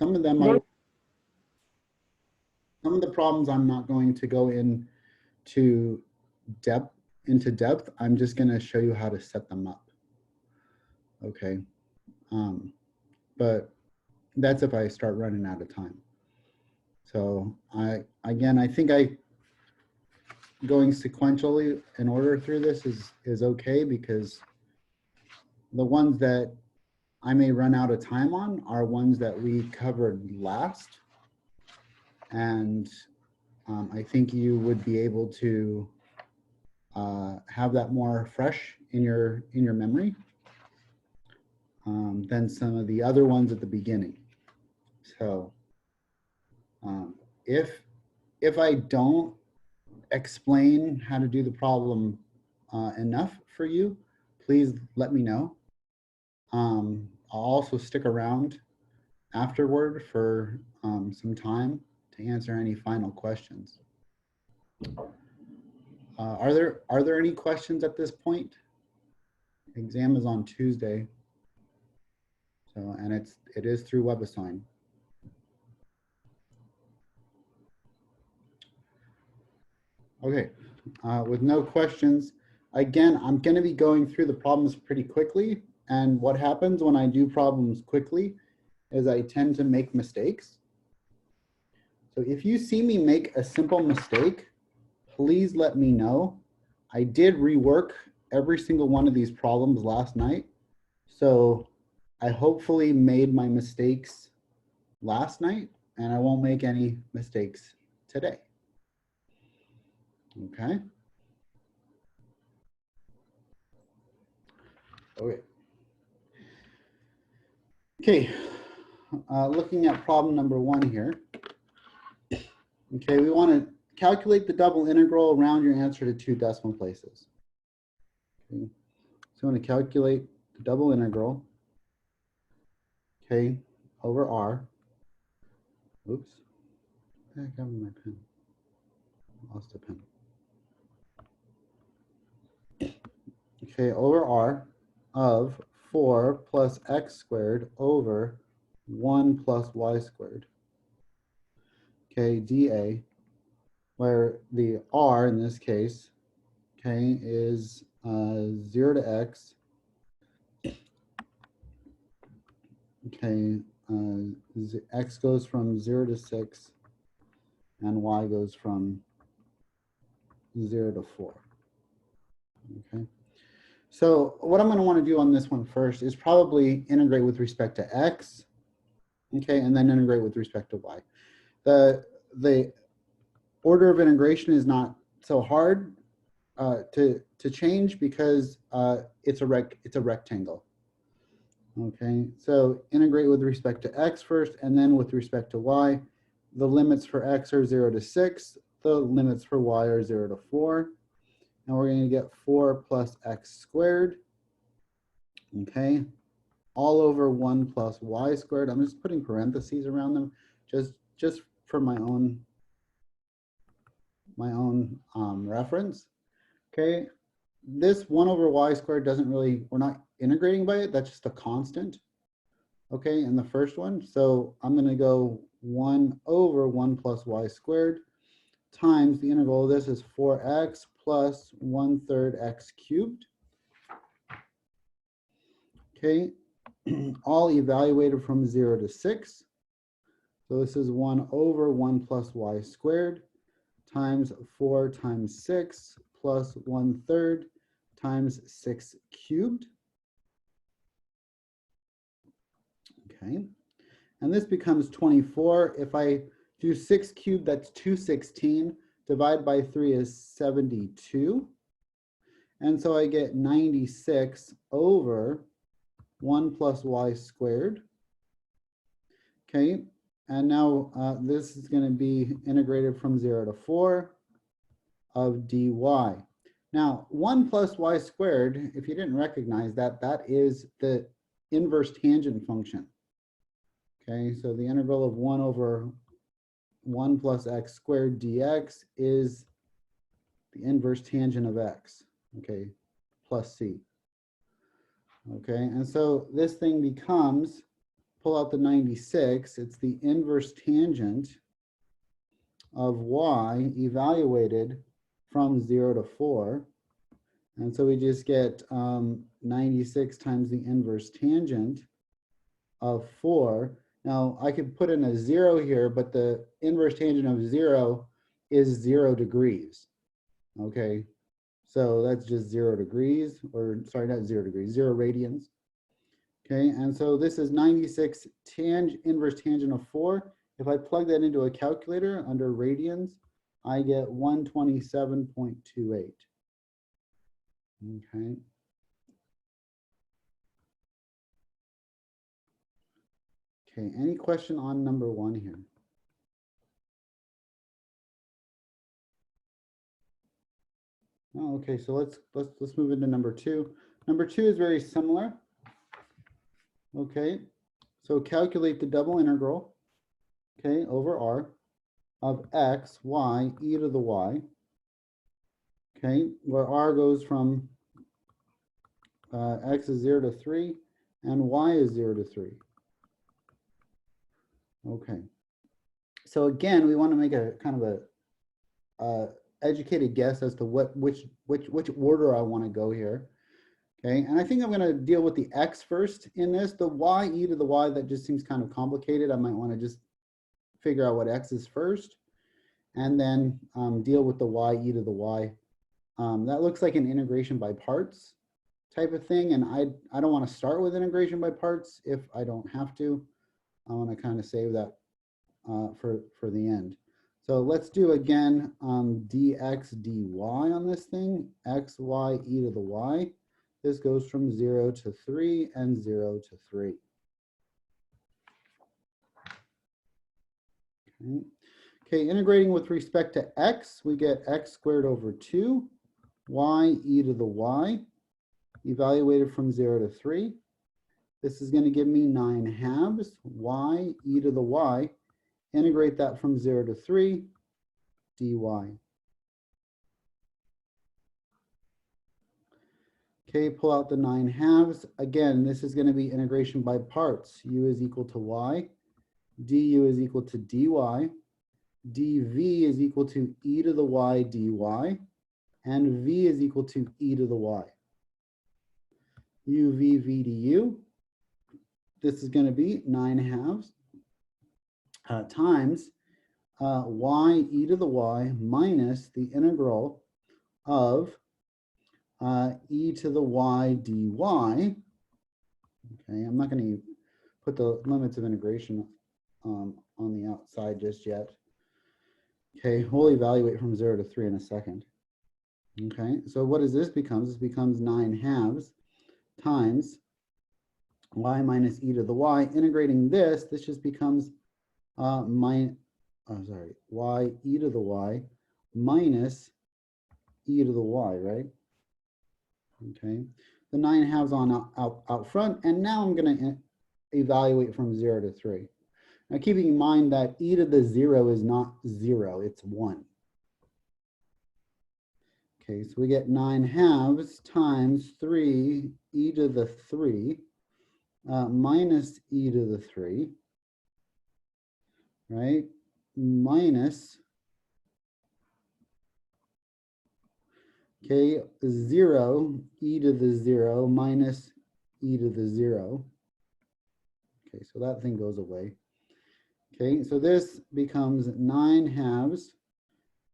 some of them are, some of the problems I'm not going to go into depth. I'm just going to show you how to set them up. Okay. But that's if I start running out of time. So I think going sequentially in order through this is okay, because the ones that I may run out of time on are ones that we covered last. And I think you would be able to have that more fresh in your memory than some of the other ones at the beginning. So if I don't explain how to do the problem enough for you, please let me know. I'll also stick around afterward for some time to answer any final questions. Are there any questions at this point? Exam is on Tuesday, so, and it is through WebAssign. Okay, with no questions, again, I'm going to be going through the problems pretty quickly. And what happens when I do problems quickly is I tend to make mistakes. So if you see me make a simple mistake, please let me know. I did rework every single one of these problems last night. So I hopefully made my mistakes last night, and I won't make any mistakes today. Okay. Okay. Okay. Looking at problem number 1 here. Okay, we want to calculate the double integral around your answer to 2 decimal places. Okay. So I want to calculate the double integral, okay, over R. Oops. I got my pen. Lost a pen. Okay, over R of 4 plus x squared over 1 plus y squared. Okay, dA, where the R in this case, okay, is 0 to x. Okay, x goes from 0 to 6, and y goes from 0 to 4. Okay, so what I'm going to want to do on this one first is probably integrate with respect to x, okay, and then integrate with respect to y. The order of integration is not so hard to change because it's a rectangle. Okay, so integrate with respect to x first, and then with respect to y. The limits for x are 0 to 6. The limits for y are 0 to 4. And we're going to get 4 plus x squared. Okay, all over 1 plus y squared. I'm just putting parentheses around them just for my own reference. Okay, this 1 over y squared doesn't really, we're not integrating by it. That's just a constant. Okay, in the first one. So I'm going to go 1 over 1 plus y squared times the integral of this is 4x plus 1/3 x cubed. Okay, all evaluated from 0 to 6. So this is 1 over 1 plus y squared times 4 times 6 plus 1/3 times 6 cubed. Okay, and this becomes 24. If I do 6 cubed, that's 216. Divide by 3 is 72. And so I get 96 over 1 plus y squared. Okay, and now this is going to be integrated from 0 to 4 of dy. Now, 1 plus y squared, if you didn't recognize that, that is the inverse tangent function. Okay, so the integral of 1 over 1 plus x squared dx is the inverse tangent of x, okay, plus c. Okay, and so this thing becomes pull out the 96, it's the inverse tangent of y evaluated from 0 to 4. And so we just get 96 times the inverse tangent of 4. Now I could put in a 0 here, but the inverse tangent of 0 is 0 degrees. Okay, so that's just 0 degrees, or sorry, not 0 degrees, 0 radians. Okay, and so this is 96 inverse tangent of 4. If I plug that into a calculator under radians, I get 127.28. Okay. Okay, any question on number 1 here? Oh, okay, so let's move into number 2. Number 2 is very similar. Okay, so calculate the double integral, okay, over r of x, y, e to the y, okay, where r goes from x is 0 to 3 and y is 0 to 3. Okay, so again, we want to make a kind of a educated guess as to which order I want to go here. Okay, and I think I'm going to deal with the x first in this. The y, e to the y, that just seems kind of complicated. I might want to just figure out what x is first, and then deal with the y, e to the y. That looks like an integration by parts type of thing, and I don't want to start with integration by parts if I don't have to. I want to kind of save that for the end. So let's do again dx dy on this thing, x, y, e to the y. This goes from 0 to 3 and 0 to 3. Okay. Okay, integrating with respect to x, we get x squared over 2, y, e to the y, evaluated from 0 to 3. This is going to give me 9 halves, y, e to the y, integrate that from 0 to 3, dy. Okay, pull out the 9 halves. Again, this is going to be integration by parts. U is equal to y, du is equal to dy, dv is equal to e to the y dy, and v is equal to e to the y. u, v, v du. This is going to be 9 halves times y e to the y minus the integral of e to the y dy. Okay, I'm not going to put the limits of integration on the outside just yet. Okay, we'll evaluate from 0 to 3 in a second. Okay, so what does this become? This becomes 9 halves times y minus e to the y. Integrating this just becomes y e to the y minus e to the y, right? Okay, the 9 halves on out front, and now I'm going to evaluate from 0 to 3. Now, keeping in mind that e to the 0 is not 0, it's 1. Okay, so we get 9 halves times 3 e to the 3 minus e to the 3, right? Minus, okay, 0 e to the 0 minus e to the 0. Okay, so that thing goes away. Okay, so this becomes 9 halves,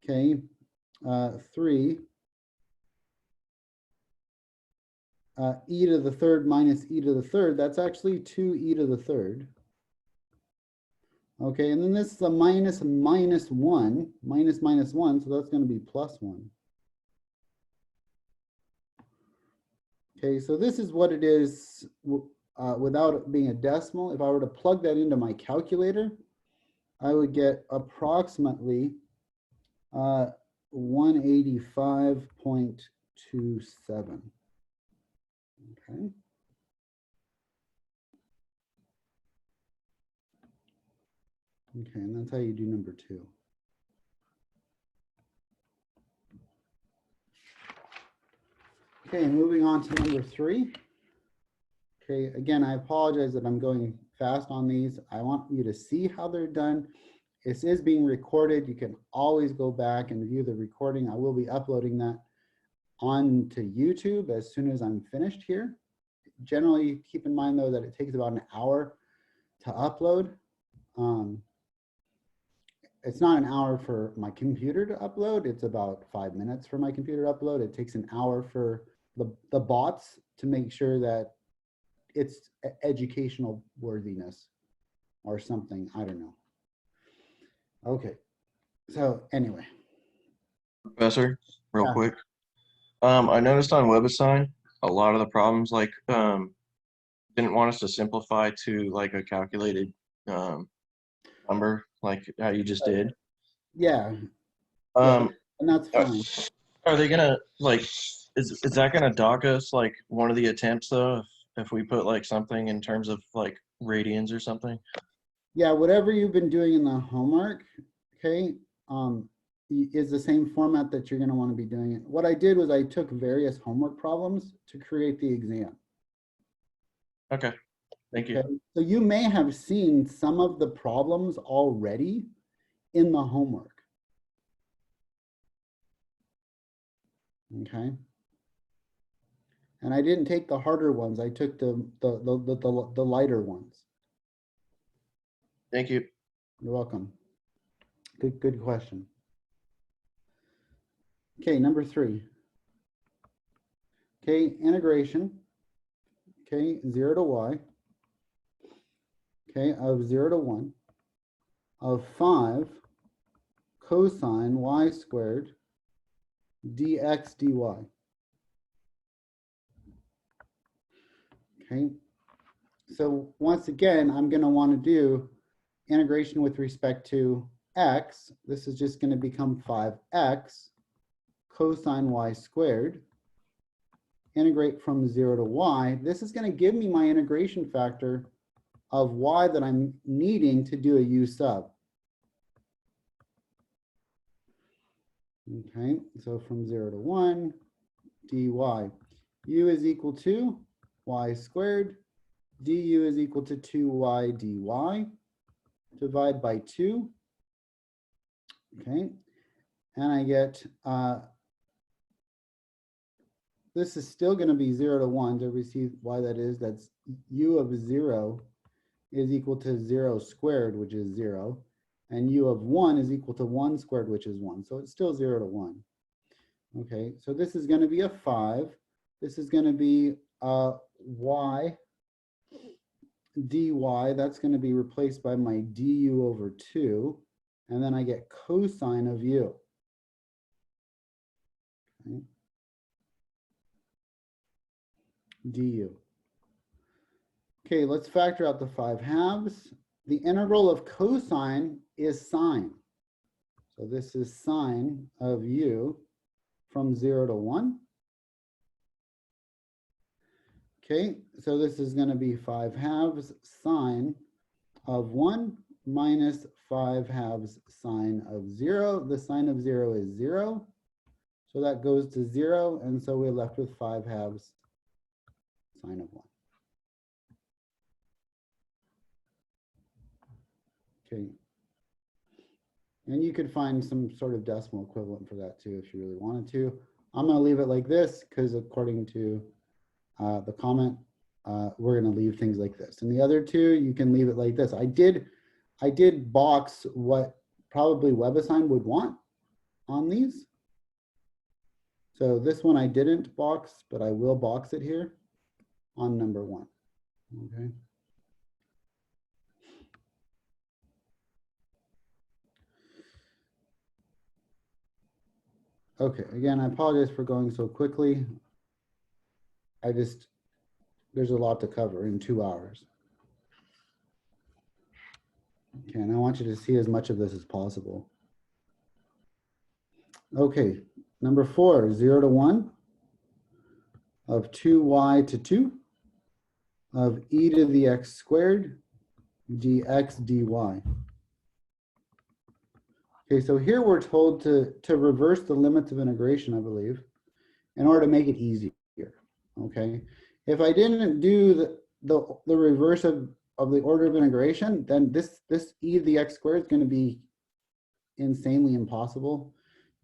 okay, 3 e to the third minus e to the third. That's actually 2 e to the third. Okay, and then this is a minus minus 1, minus minus 1, so that's going to be plus 1. Okay, so this is what it is without it being a decimal. If I were to plug that into my calculator, I would get approximately 185.27. Okay. Okay, and that's how you do number 2. Okay, moving on to number 3. Okay, again, I apologize that I'm going fast on these. I want you to see how they're done. This is being recorded. You can always go back and view the recording. I will be uploading that onto YouTube as soon as I'm finished here. Generally, keep in mind though that it takes about an hour to upload. It's not an hour for my computer to upload. It's about 5 minutes for my computer to upload. It takes an hour for the bots to make sure that it's educational worthiness or something. I don't know. Okay. So anyway. Professor, real Yeah. quick. I noticed on WebAssign, a lot of the problems like didn't want us to simplify to like a calculated number, like how you just did. Yeah. Um, And that's fine. are they gonna like? Is that gonna dock us like one of the attempts though? If we put like something in terms of like radians or something? Yeah, whatever you've been doing in the homework, okay, is the same format that you're going to want to be doing it. What I did was I took various homework problems to create the exam. Okay, thank you. Okay, so you may have seen some of the problems already in the homework. Okay. And I didn't take the harder ones. I took the lighter ones. Thank you. You're welcome. Good question. Okay, number 3. Okay, integration. Okay, 0 to y. Okay, of 0 to 1 of 5 cosine y squared dx dy. Okay, so once again, I'm going to want to do integration with respect to x. This is just going to become 5x cosine y squared. Integrate from 0 to y. This is going to give me my integration factor of y that I'm needing to do a u sub. Okay, so from 0 to 1, dy. U is equal to y squared. Du is equal to 2y dy. Divide by 2. Okay, and I get, this is still going to be 0 to 1 to receive y that is. That's u of 0 is equal to 0 squared, which is 0. And u of 1 is equal to 1 squared, which is 1. So it's still 0 to 1. Okay, so this is going to be a 5. This is going to be y dy. That's going to be replaced by my du over 2. And then I get cosine of u. Okay. Du. Okay, let's factor out the 5/2. The integral of cosine is sine. So this is sine of u from 0 to 1. Okay, so this is going to be 5/2 sine of 1 minus 5/2 sine of 0. The sine of 0 is 0. So that goes to 0. And so we're left with 5/2 sine of 1. Okay. And you could find some sort of decimal equivalent for that too, if you really wanted to. I'm going to leave it like this because according to the comment, we're going to leave things like this. And the other two, you can leave it like this. I did box what probably WebAssign would want on these. So this one I didn't box, but I will box it here on number 1. Okay. Okay, again, I apologize for going so quickly. There's a lot to cover in 2 hours. Okay, and I want you to see as much of this as possible. Okay, number 4, 0 to 1 of 2y to 2 of e to the x squared dx dy. Okay, so here we're told to reverse the limits of integration, I believe, in order to make it easier. Okay, if I didn't do the reverse of of the order of integration, then this e to the x squared is going to be insanely impossible.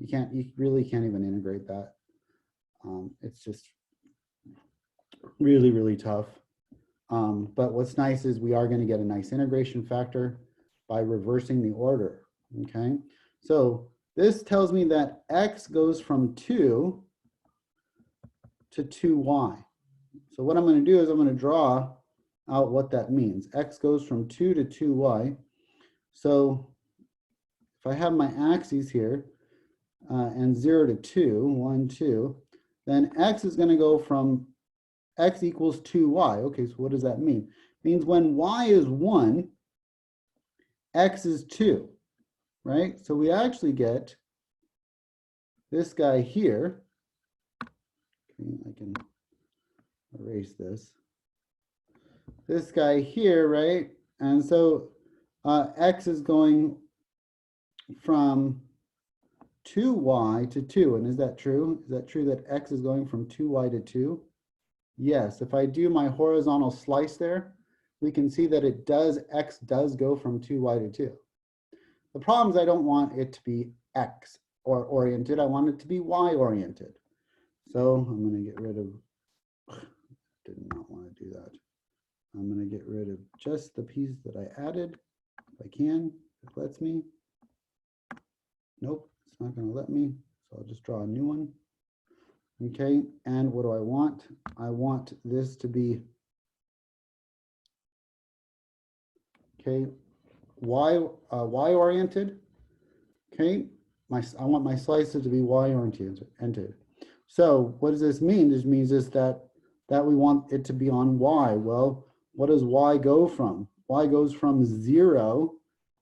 You really can't even integrate that. It's just really, really tough. But what's nice is we are going to get a nice integration factor by reversing the order. Okay, so this tells me that x goes from 2 to 2y. So what I'm going to do is I'm going to draw out what that means. X goes from 2 to 2y. So if I have my axes here and 0 to 2, 1, 2, then x is going to go from x equals 2y. Okay, so what does that mean? It means when y is 1, x is 2, right? So we actually get this guy here. Okay, I can erase this. This guy here, right? And so x is going from 2y to 2. And is that true? Is that true that x is going from 2y to 2? Yes. If I do my horizontal slice there, we can see that it does, x does go from 2y to 2. The problem is I don't want it to be x or oriented. I want it to be y oriented. So I'm going to get rid of, did not want to do that. I'm going to get rid of just the piece that I added, if I can, if it lets me. Nope, it's not going to let me, so I'll just draw a new one. Okay, and what do I want? I want this to be, okay, y oriented. Okay, I want my slices to be y oriented. So what does this mean? This means is that we want it to be on y. Well, what does y go from? Y goes from 0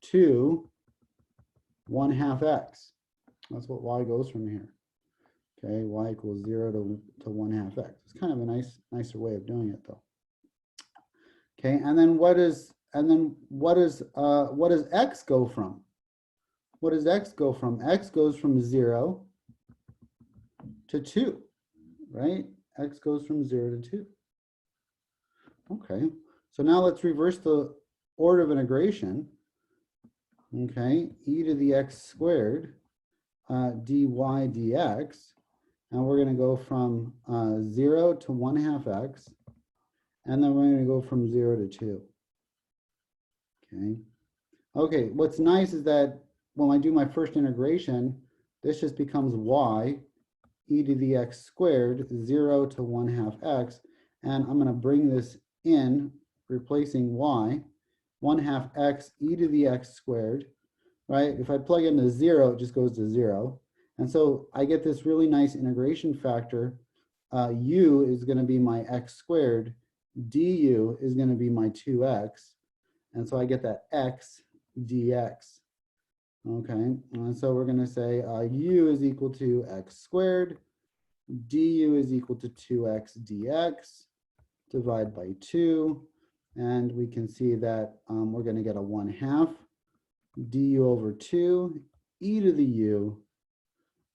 to 1/2 x. That's what y goes from here. Okay, y equals 0 to 1/2 x. It's kind of a nicer way of doing it, though. Okay, and then what does x go from? What does x go from? X goes from 0 to 2, right? X goes from 0 to 2. Okay, so now let's reverse the order of integration. Okay, e to the x squared dy dx, and we're going to go from 0 to 1/2 x, and then we're going to go from 0 to 2. Okay. Okay, what's nice is that when I do my first integration, this just becomes y e to the x squared 0 to 1/2 x, and I'm going to bring this in, replacing y 1/2 x e to the x squared, right? If I plug in the 0, it just goes to 0. And so I get this really nice integration factor. U is going to be my x squared, du is going to be my 2x, and so I get that x dx. Okay, and so we're going to say u is equal to x squared, du is equal to 2x dx, divide by 2, and we can see that we're going to get a 1/2 du over 2 e to the u,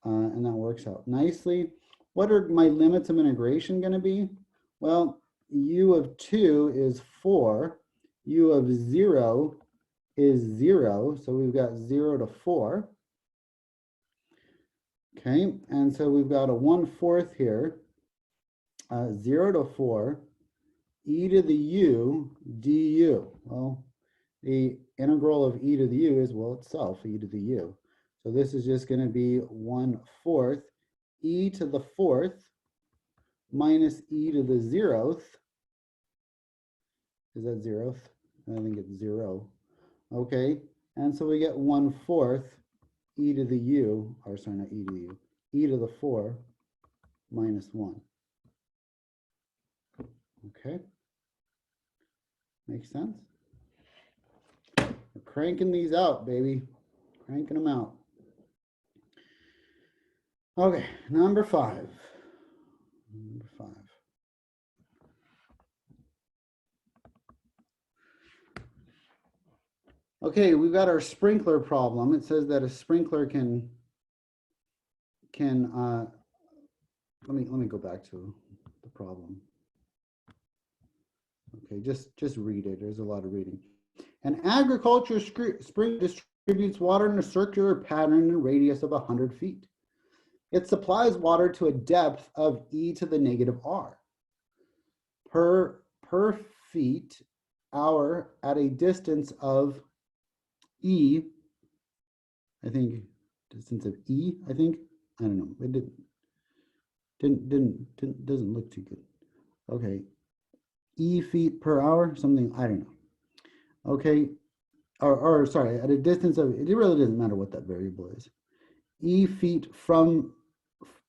and that works out nicely. What are my limits of integration going to be? Well, u of 2 is 4, u of 0 is 0, so we've got 0 to 4. Okay, and so we've got a 1/4 here, 0 to 4, e to the u du. Well, the integral of e to the u is, well, itself, e to the u. So this is just going to be 1/4 e to the 4th minus e to the 0th. Is that 0th? I think it's 0. Okay, and so we get 1/4 e to the u, or sorry, not e to the u, e to the 4 minus 1. Okay, makes sense? We're cranking these out, baby. Cranking them out. Okay, number 5. Number 5. Okay, we've got our sprinkler problem. It says that a sprinkler can let me go back to the problem. Okay, just read it. There's a lot of reading. An agriculture spring distributes water in a circular pattern in a radius of 100 feet. It supplies water to a depth of e to the negative r per feet hour at a distance of e, I think, distance of e, I think. I don't know. It doesn't look too good. Okay. E feet per hour, something, I don't know. Okay. Or sorry, at a distance of, it really doesn't matter what that variable is. E feet from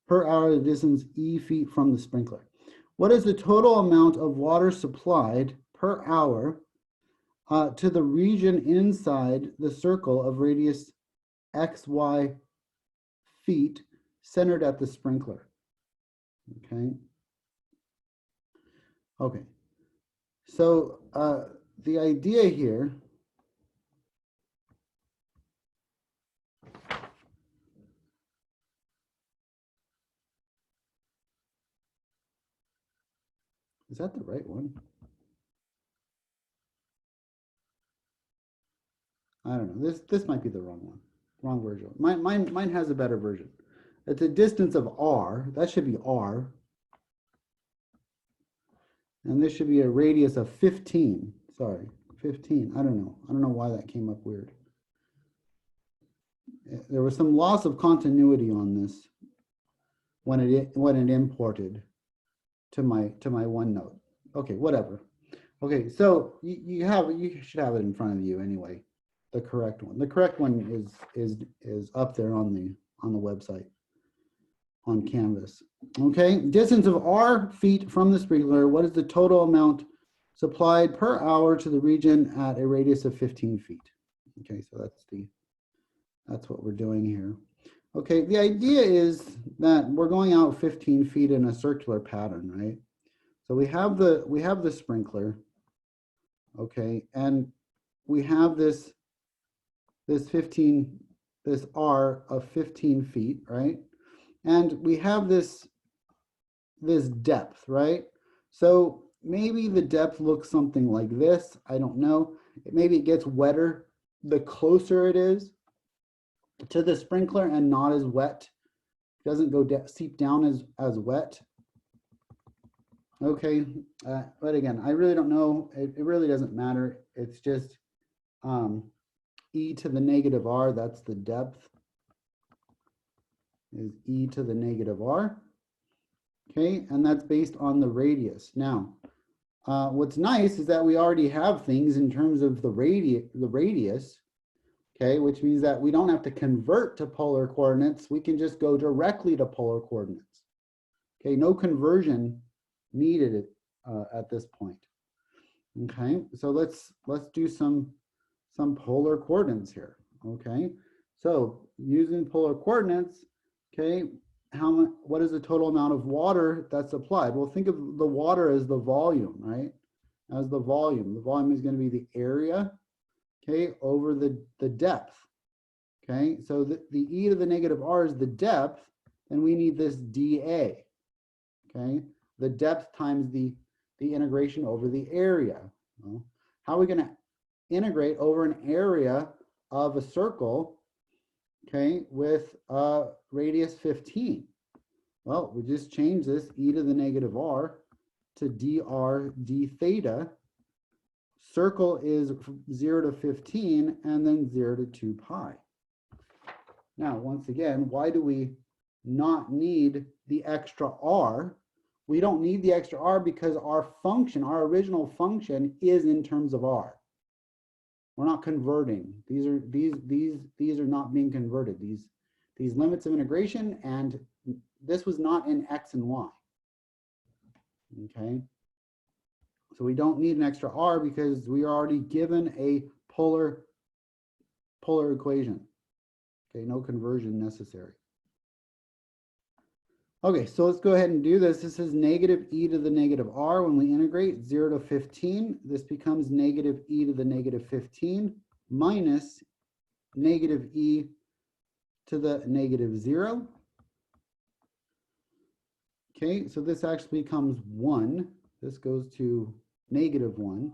per hour, the distance E feet from the sprinkler. What is the total amount of water supplied per hour to the region inside the circle of radius XY feet centered at the sprinkler? Okay. Okay. So the idea here is that the right one? I don't know. This might be the wrong one. Wrong version. Mine has a better version. It's a distance of r. That should be r. And this should be a radius of 15. Sorry, 15. I don't know. I don't know why that came up weird. There was some loss of continuity on this when it imported to my OneNote. Okay, whatever. Okay, so you should have it in front of you anyway. The correct one. The correct one is up there on the website on Canvas. Okay, distance of r feet from the sprinkler. What is the total amount supplied per hour to the region at a radius of 15 feet? Okay, so that's what we're doing here. Okay, the idea is that we're going out 15 feet in a circular pattern, right? So we have the sprinkler, okay, and we have this r of 15 feet, right? And we have this depth, right? So maybe the depth looks something like this. I don't know. Maybe it gets wetter the closer it is to the sprinkler and not as wet. It doesn't go seep down as wet. Okay, but again, I really don't know. It really doesn't matter. It's just e to the negative r, that's the depth, is e to the negative r. Okay, and that's based on the radius. Now, what's nice is that we already have things in terms of the radius, okay, which means that we don't have to convert to polar coordinates. We can just go directly to polar coordinates. Okay, no conversion needed at this point. Okay, so let's do some polar coordinates here. Okay, so using polar coordinates, okay, what is the total amount of water that's applied? Well, think of the water as the volume, right? As the volume. The volume is going to be the area, okay, over the depth. Okay, so the e to the negative r is the depth, and we need this dA. Okay, the depth times the integration over the area. Well, how are we going to integrate over an area of a circle, okay, with radius 15? Well, we just change this e to the negative r to dr d theta. Circle is 0 to 15 and then 0 to 2 pi. Now, once again, why do we not need the extra r? We don't need the extra r because our function, our original function, is in terms of r. We're not converting. These are not being converted. These limits of integration, and this was not in x and y. Okay, so we don't need an extra r because we are already given a polar equation. Okay, no conversion necessary. Okay, so let's go ahead and do this. This is negative e to the negative r. When we integrate 0 to 15, this becomes negative e to the negative 15 minus negative e to the negative 0. Okay, so this actually becomes 1. This goes to -1.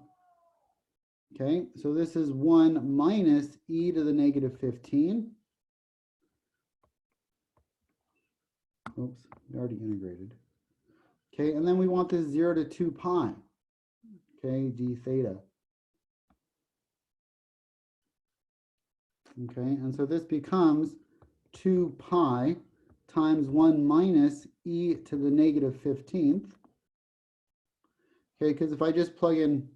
Okay, so this is 1 minus e to the negative 15. Oops, we already integrated. Okay, and then we want this 0 to 2 pi. Okay, d theta. Okay, and so this becomes 2 pi times 1 minus e to the negative 15th. Okay, because if I just plug in,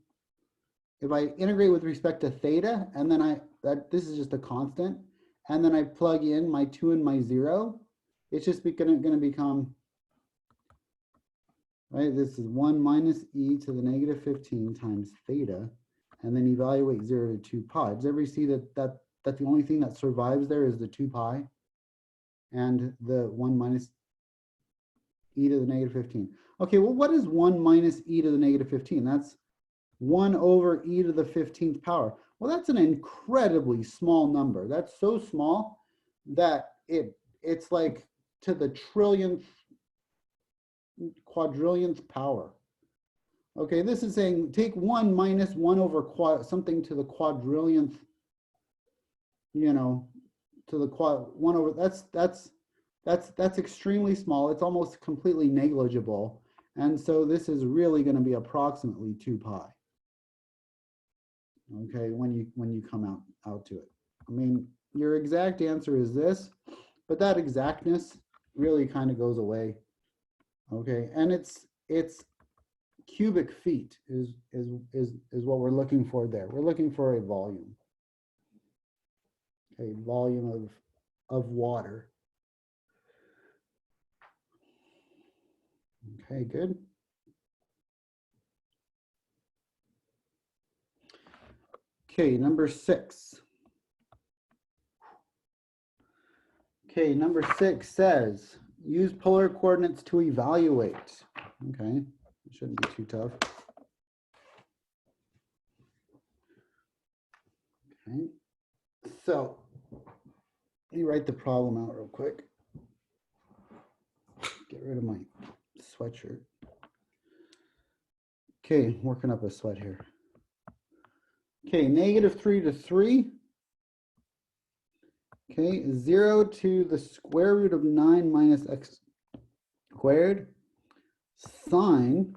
if I integrate with respect to theta, and then this is just a constant, and then I plug in my 2 and my 0, it's just going to become, right, this is 1 minus e to the negative 15 times theta, and then evaluate 0 to 2 pi. Does everybody see that the only thing that survives there is the 2 pi and the 1 minus e to the negative 15? Okay, well, what is 1 minus e to the negative 15? That's 1 over e to the 15th power. Well, that's an incredibly small number. That's so small that it's like to the trillionth, quadrillionth power. Okay, this is saying take 1 minus 1 over something to the quadrillionth, you know, to the 1 over, that's extremely small. It's almost completely negligible. And so this is really going to be approximately 2 pi. Okay, when you come out to it. I mean, your exact answer is this, but that exactness really kind of goes away. Okay, and it's cubic feet is what we're looking for there. We're looking for a volume. A volume of water. Okay, good. Okay, number 6. Okay, number 6 says, use polar coordinates to evaluate. Okay, it shouldn't be too tough. Okay, so let me write the problem out real quick. Get rid of my sweatshirt. Okay, working up a sweat here. Okay, -3 to 3. Okay, 0 to the square root of 9 minus x squared sine,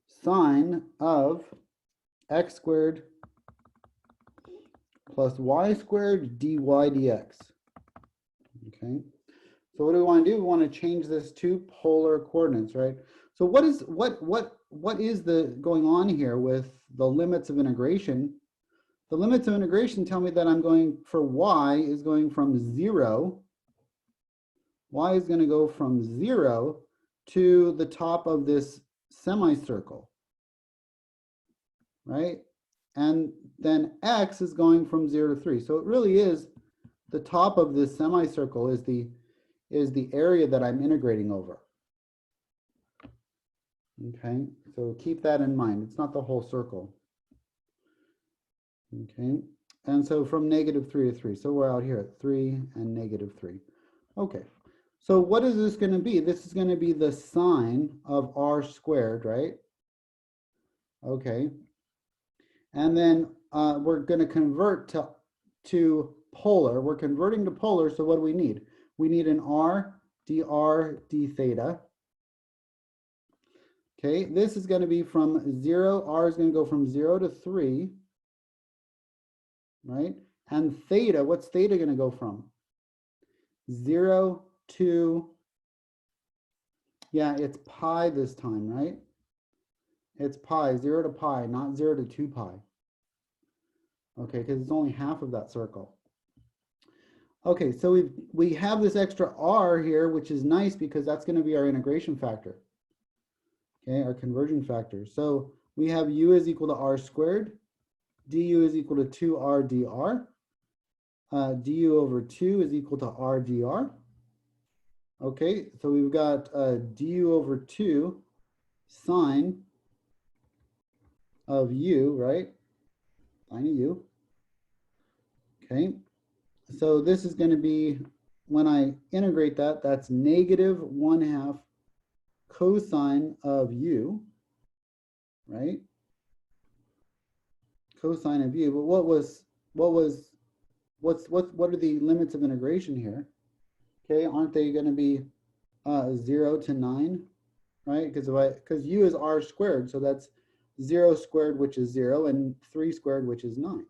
sine of x squared plus y squared dy dx. Okay, so what do we want to do? We want to change this to polar coordinates, right? So what is the going on here with the limits of integration? The limits of integration tell me that I'm going for y is going from 0. Y is going to go from 0 to the top of this semicircle, right? And then x is going from 0 to 3. So it really is the top of this semicircle is the area that I'm integrating over. Okay, so keep that in mind. It's not the whole circle. Okay, and so from -3 to 3. So we're out here at 3 and -3. Okay, so what is this going to be? This is going to be the sine of r squared, right? Okay, and then we're going to convert to polar. We're converting to polar, so what do we need? We need an r dr d theta. Okay, this is going to be from 0, r is going to go from 0 to 3, right? And theta, what's theta going to go from? 0 to, yeah, it's pi this time, right? It's pi, 0 to pi, not 0 to 2 pi. Okay, because it's only half of that circle. Okay, so we have this extra r here, which is nice because that's going to be our integration factor. Okay, our conversion factor. So we have u is equal to r squared, du is equal to 2r dr, du over 2 is equal to r dr. Okay, so we've got du over 2 sine of u, right? Sine of u. Okay, so this is going to be, when I integrate that, that's -1/2 cosine of u, right? Cosine of u, but what are the limits of integration here? Okay, aren't they going to be 0 to 9, right? Because u is r squared, so that's 0 squared, which is 0, and 3 squared, which is 9.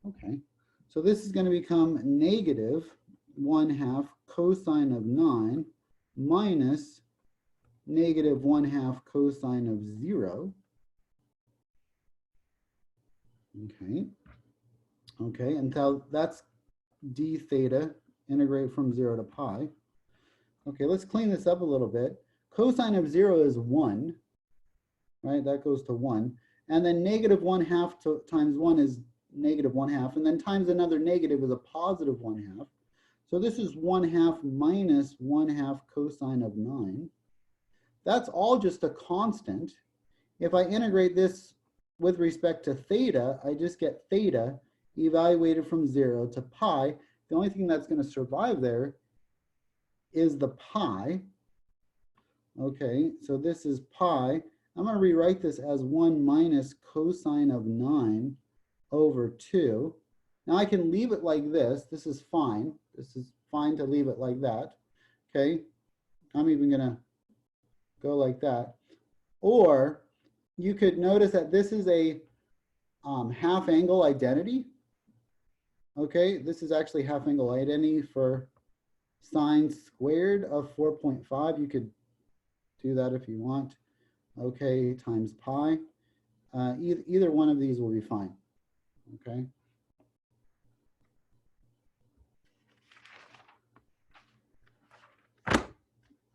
Okay, so this is going to become negative 1/2 cosine of 9 minus negative 1/2 cosine of 0. Okay, okay, and so that's d theta, integrate from 0 to pi. Okay, let's clean this up a little bit. Cosine of 0 is 1, right? That goes to 1. And then negative 1/2 times 1 is negative 1/2. And then times another negative is a positive 1/2. So this is 1/2 minus 1/2 cosine of 9. That's all just a constant. If I integrate this with respect to theta, I just get theta evaluated from 0 to pi. The only thing that's going to survive there is the pi. Okay, so this is pi. I'm going to rewrite this as 1 minus cosine of 9 over 2. Now I can leave it like this. This is fine. This is fine to leave it like that. Okay, I'm even going to go like that. Or you could notice that this is a half angle identity. Okay, this is actually half angle identity for sine squared of 4.5. You could do that if you want. Okay, times pi. Either one of these will be fine. Okay.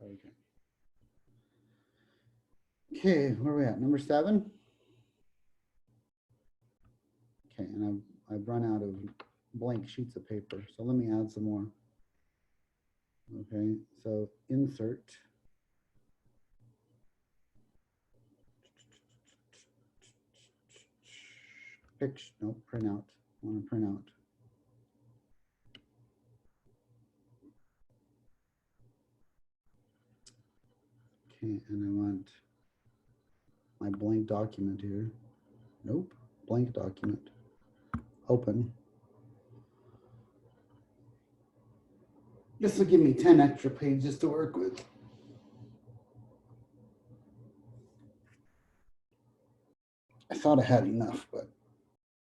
Okay. Okay, where are we at? Number 7. Okay, and I've run out of blank sheets of paper, so let me add some more. Okay, so insert. Picture, no, print out. I want to print out. Okay, and I want my blank document here. Nope, blank document. Open. This will give me 10 extra pages to work with. I thought I had enough, but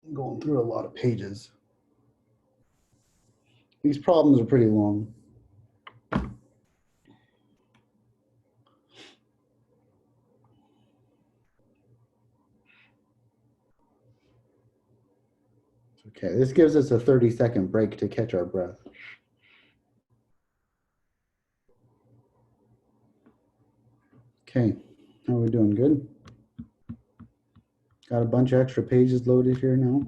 I'm going through a lot of pages. These problems are pretty long. Okay, this gives us a 30-second break to catch our breath. Okay, how are we doing? Good? Got a bunch of extra pages loaded here now.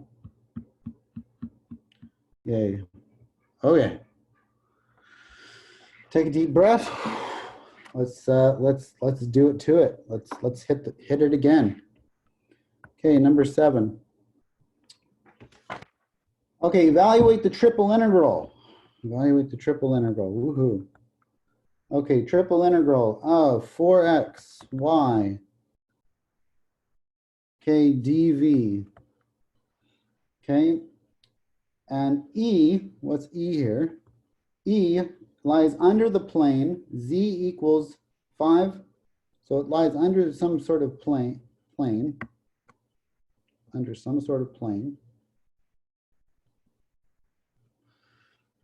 Yay. Okay. Take a deep breath. Let's do it to it. Let's hit it again. Okay, number 7. Okay, evaluate the triple integral. Evaluate the triple integral. Woohoo. Okay, triple integral of 4x, y, okay, dv. Okay, and E, what's E here? E lies under the plane, z equals 5. So it lies under some sort of plane, under some sort of plane.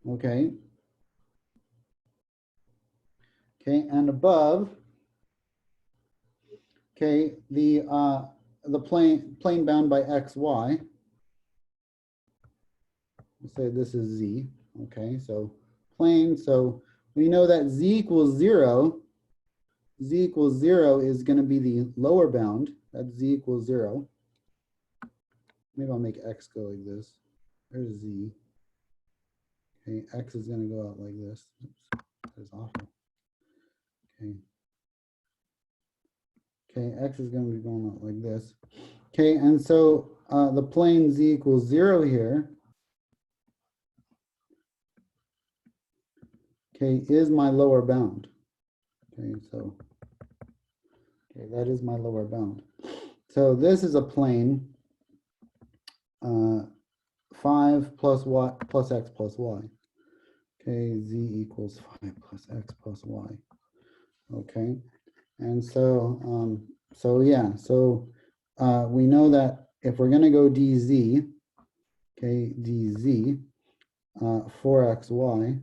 Okay. Okay, and above, okay, the plane bound by x, y. Let's say this is z. Okay, so plane. So we know that z equals 0. Z equals 0 is going to be the lower bound. That's z equals 0. Maybe I'll make x go like this. There's z. Okay, x is going to go out like this. Oops, that is awful. Okay. Okay, x is going to be going out like this. Okay, and so the plane z equals 0 here, okay, is my lower bound. Okay, so Okay, that is my lower bound. So this is a plane 5 plus y plus x plus y. Okay, z equals 5 plus x plus y. Okay, and so yeah, so we know that if we're going to go dz, okay, dz 4xy,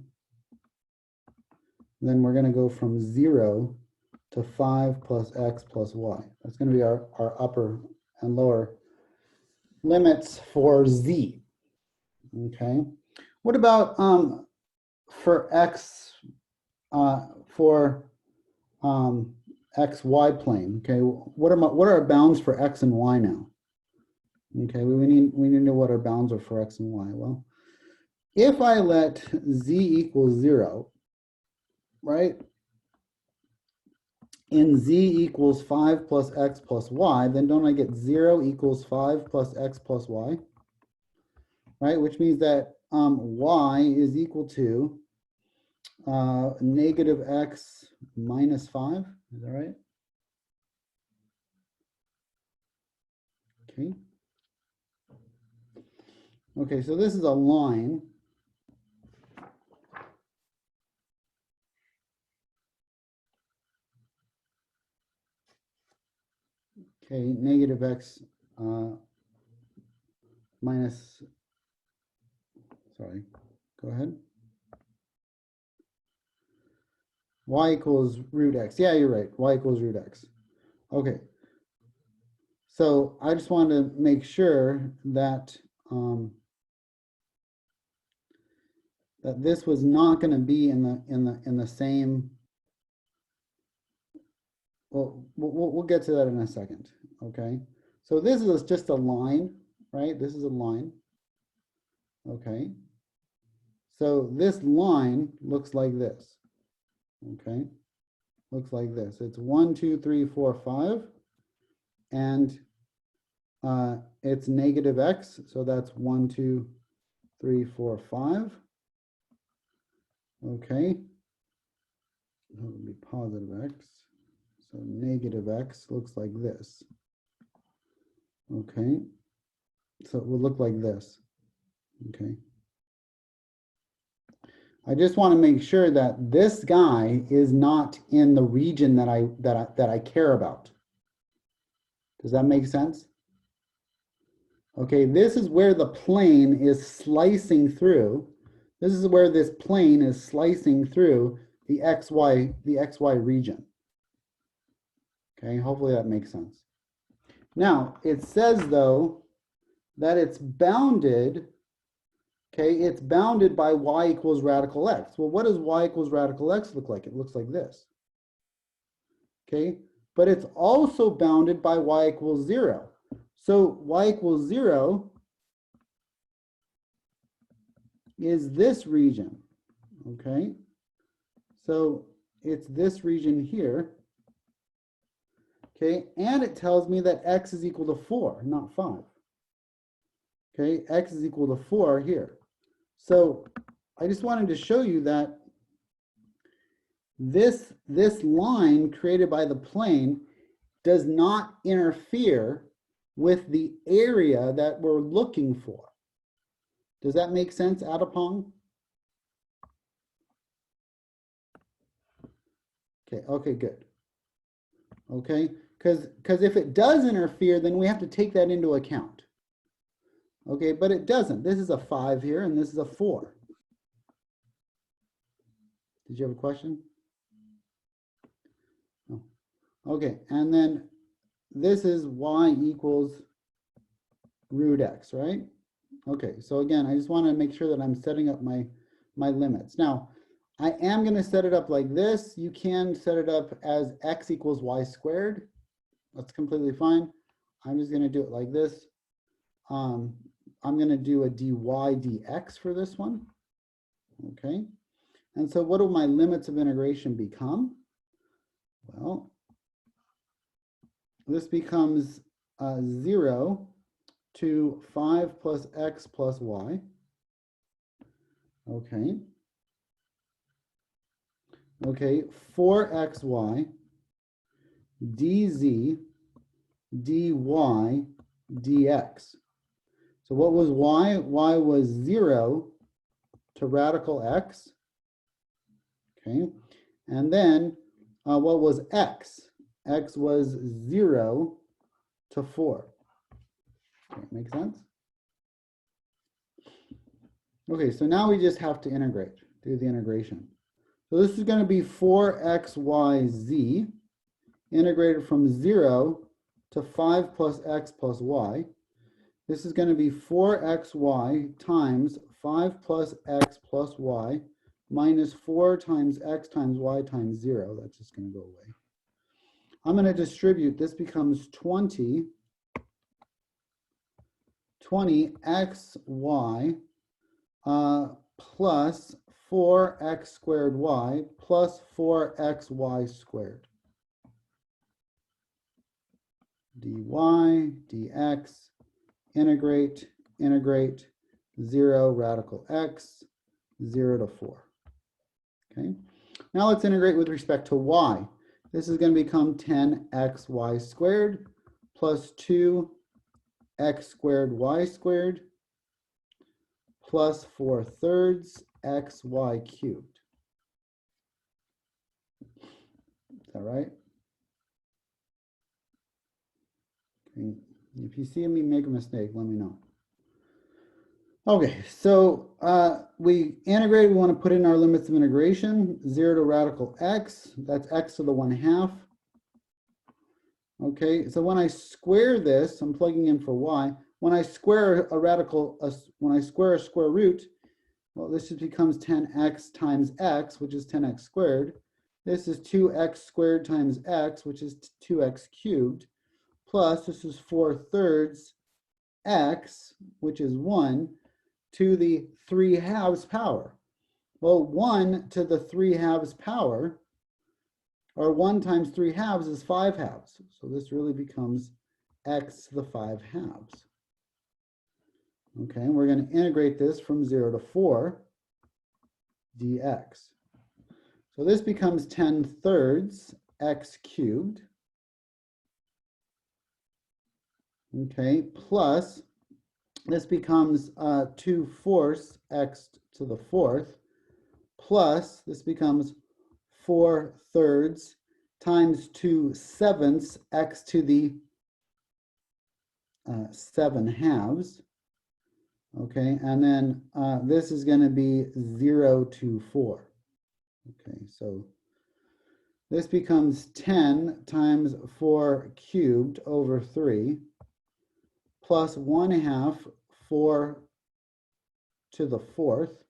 then we're going to go from 0 to 5 plus x plus y. That's going to be our upper and lower limits for z. Okay, what about for x for xy plane? Okay, what are our bounds for x and y now? Okay, we need to know what our bounds are for x and y. Well, if I let z equals 0, right? In z equals 5 plus x plus y, then don't I get 0 equals 5 plus x plus y? Right, which means that y is equal to negative x minus 5. Is that right? Okay. Okay, so this is a line. Okay, negative x minus, sorry, go ahead. Y equals root x. Yeah, you're right. Y equals root x. Okay. So I just wanted to make sure that that this was not going to be in the same. Well, we'll get to that in a second. Okay. So this is just a line, right? This is a line. Okay. So this line looks like this. Okay. Looks like this. It's 1, 2, 3, 4, 5. And it's negative x. So that's 1, 2, 3, 4, 5. Okay. That would be positive x. So negative x looks like this. Okay. So it would look like this. Okay. I just want to make sure that this guy is not in the region that I care about. Does that make sense? Okay, this is where the plane is slicing through. This is where this plane is slicing through the XY region. Okay, hopefully that makes sense. Now, it says though that it's bounded. Okay, it's bounded by y equals radical x. Well, what does y equals radical x look like? It looks like this. Okay, but it's also bounded by y equals 0. So y equals 0 is this region. Okay, so it's this region here. Okay, and it tells me that x is equal to 4, not 5. Okay, x is equal to 4 here. So I just wanted to show you that this line created by the plane does not interfere with the area that we're looking for. Does that make sense, Adapong? Okay, okay, good. Okay, because if it does interfere, then we have to take that into account. Okay, but it doesn't. This is a 5 here, and this is a 4. Did you have a question? No. Okay, and then this is y equals root x, right? Okay, so again, I just want to make sure that I'm setting up my limits. Now, I am going to set it up like this. You can set it up as x equals y squared. That's completely fine. I'm just going to do it like this. I'm going to do a dy dx for this one. Okay, and so what do my limits of integration become? Well, this becomes 0 to 5 plus x plus y. Okay. Okay, 4xy dz dy dx. So what was y? Y was 0 to radical x. Okay. And then what was x? X was 0 to 4. Okay, make sense? Okay, so now we just have to integrate, do the integration. So this is going to be 4xyz integrated from 0 to 5 plus x plus y. This is going to be 4xy times 5 plus x plus y minus 4 times x times y times 0. That's just going to go away. I'm going to distribute. This becomes 20 xy plus 4x squared y plus 4xy squared. dy dx, integrate, 0 radical x, 0 to 4. Okay, now let's integrate with respect to y. This is going to become 10xy squared plus 2x squared y squared plus 4/3 xy cubed. Is that right? Okay. If you see me make a mistake, let me know. Okay, so we integrated, we want to put in our limits of integration, 0 to radical x, that's x to the 1/2. Okay, so when I square this, I'm plugging in for y. When I square when I square a square root, well, this just becomes 10x times x, which is 10x squared. This is 2x squared times x, which is 2x cubed, plus this is 4/3 x, which is 1, to the 3/2 power. Well, 1 to the 3/2 power, or 1 times 3/2 is 5/2. So this really becomes x to the 5/2. Okay, and we're going to integrate this from 0 to 4 dx. So this becomes 10/3 x cubed. Okay, plus this becomes 2/4 x to the 4th, plus this becomes 4/3 times 2/7 x to the 7/2. Okay, and then this is going to be 0 to 4. Okay, so this becomes 10 times 4 cubed over 3 plus 1/2 4 to the 4th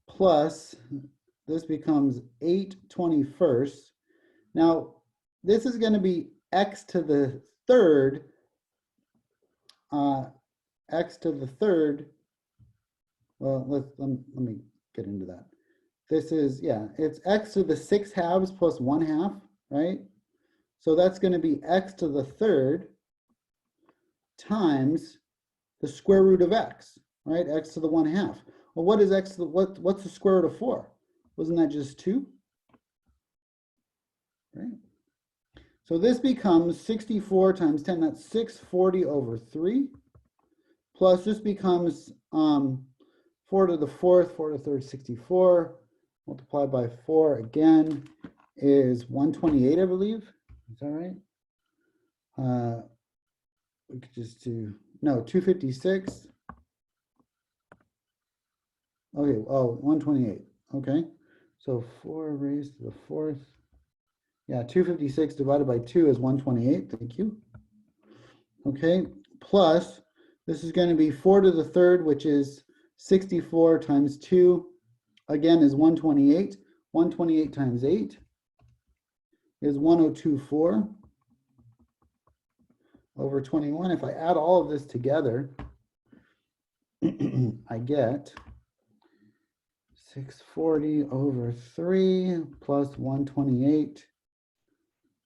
plus this becomes 8/21. Now this is going to be x to the 3rd. X to the 3rd. Well, let me get into that. This is, yeah, it's x to the 6/2 plus 1/2, right? So that's going to be x to the 3rd times the square root of x, right? X to the 1/2. Well, what is x to the, what's the square root of 4? Wasn't that just 2? Right? So this becomes 64 times 10, that's 640 over 3. Plus this becomes 4 to the 4th, 4 to the 3rd, 64. Multiplied by 4 again is 128, I believe. Is that right? We could just do, no, 256. Okay, oh, 128. Okay, so 4 raised to the 4th. Yeah, 256 divided by 2 is 128. Thank you. Okay, plus this is going to be 4 to the 3rd, which is 64 times 2, again, is 128. 128 times 8 is 1024 over 21. If I add all of this together, I get 640 over 3 plus 128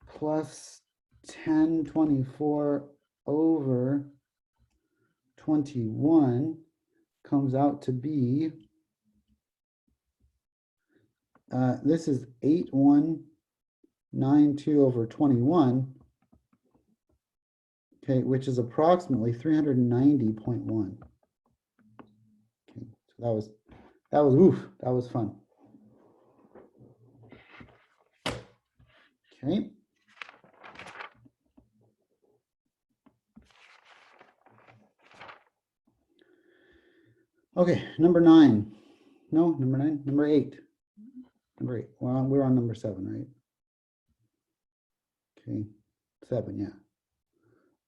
plus 1024 over 21 comes out to be, this is 81 92/21, okay, which is approximately 390.1. Okay, so that was fun. Okay. Okay, number 9. No, number 9, number 8. Number 8. Well, we're on number 7, right? Okay, 7, yeah.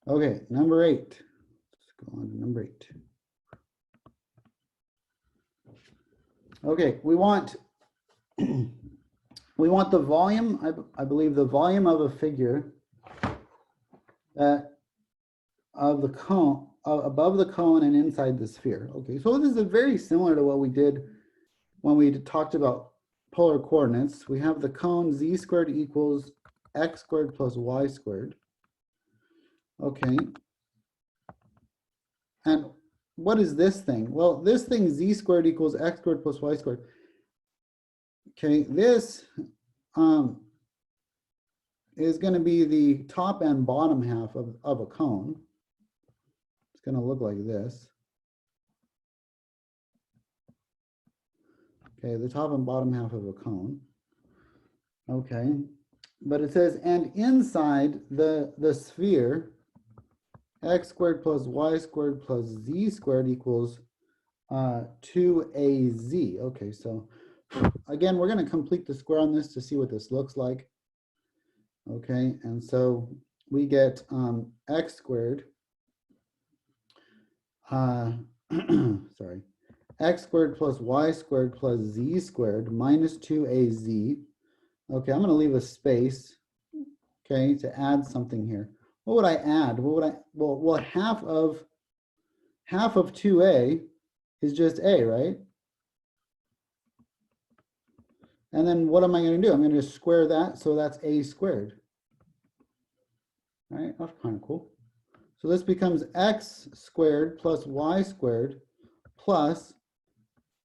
Okay, number 8. Let's go on to number 8. Okay, we want the volume, I believe the volume of a figure that of the cone, above the cone and inside the sphere. Okay, so this is very similar to what we did when we talked about polar coordinates. We have the cone z squared equals x squared plus y squared. Okay. And what is this thing? Well, this thing z squared equals x squared plus y squared. Okay, this is going to be the top and bottom half of a cone. It's going to look like this. Okay, the top and bottom half of a cone. Okay, but it says, and inside the sphere, x squared plus y squared plus z squared equals 2az. Okay, so again, we're going to complete the square on this to see what this looks like. Okay, and so we get x squared, sorry, x squared plus y squared plus z squared minus 2az. Okay, I'm going to leave a space, okay, to add something here. What would I add? What would I, well, half of 2a is just a, right? And then what am I going to do? I'm going to square that, so that's a squared. All right, that's kind of cool. So this becomes x squared plus y squared plus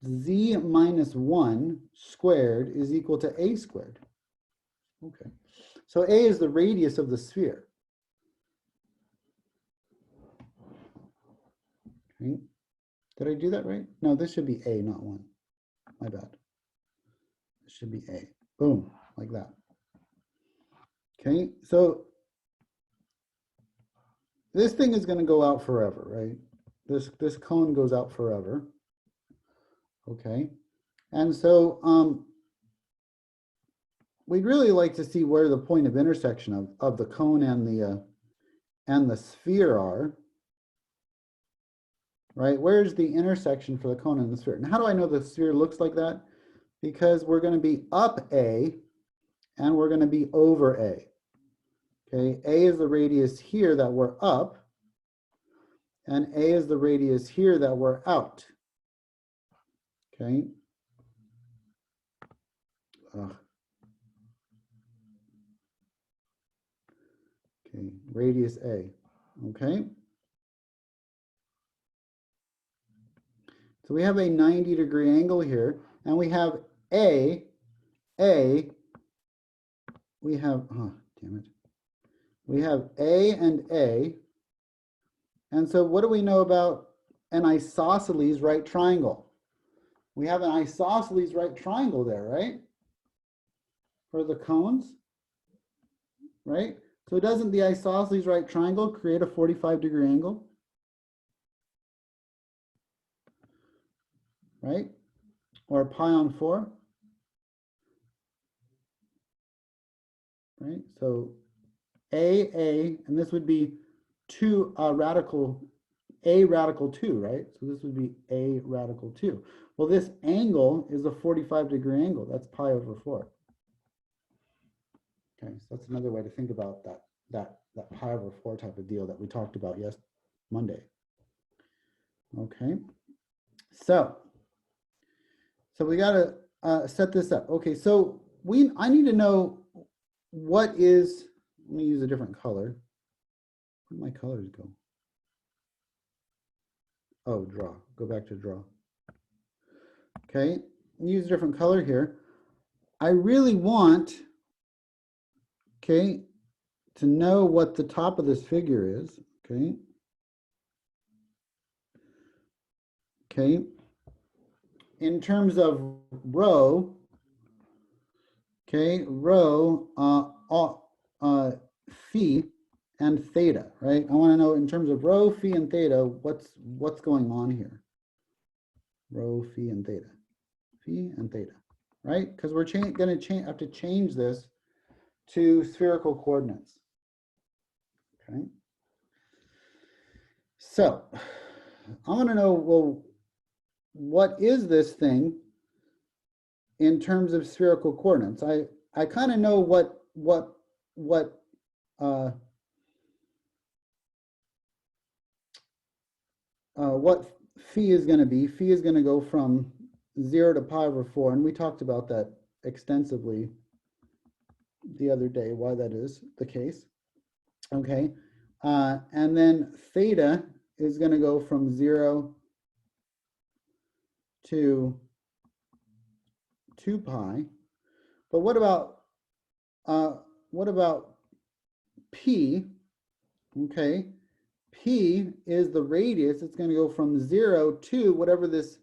z minus 1 squared is equal to a squared. Okay, so a is the radius of the sphere. Okay. Did I do that right? No, this should be a, not 1. My bad. It should be a. Boom, like that. Okay, so this thing is going to go out forever, right? This cone goes out forever. Okay, and so we'd really like to see where the point of intersection of the cone and the sphere are. Right, where's the intersection for the cone and the sphere? And how do I know the sphere looks like that? Because we're going to be up a and we're going to be over a. Okay, a is the radius here that we're up, and a is the radius here that we're out. Okay. Okay, radius a. Okay. So we have a 90-degree angle here, and we have we have, oh, damn it. We have A and A. And so what do we know about an isosceles right triangle? We have an isosceles right triangle there, right? For the cones, right? So doesn't the isosceles right triangle create a 45-degree angle? Right? Or pi on 4? Right? So A, and this would be radical 2, right? So this would be a radical 2. Well, this angle is a 45-degree angle. That's pi over 4. Okay, so that's another way to think about that pi over 4 type of deal that we talked about Monday. Okay, so we got to set this up. Okay, so I need to know what is, let me use a different color. Where'd my colors go? Oh, draw. Go back to draw. Okay, use a different color here. I really want okay, to know what the top of this figure is, okay, in terms of rho, okay, rho, phi and theta, right? I want to know in terms of rho, phi, and theta, what's going on here? Rho, phi, and theta, right? Because we're going to have to change this to spherical coordinates. Okay. So I want to know, well, what is this thing in terms of spherical coordinates? I kind of know what phi is going to be. Phi is going to go from 0 to pi over 4, and we talked about that extensively the other day, why that is the case. Okay, and then theta is going to go from 0 to 2 pi. But what about p? Okay, p is the radius. It's going to go from 0 to whatever this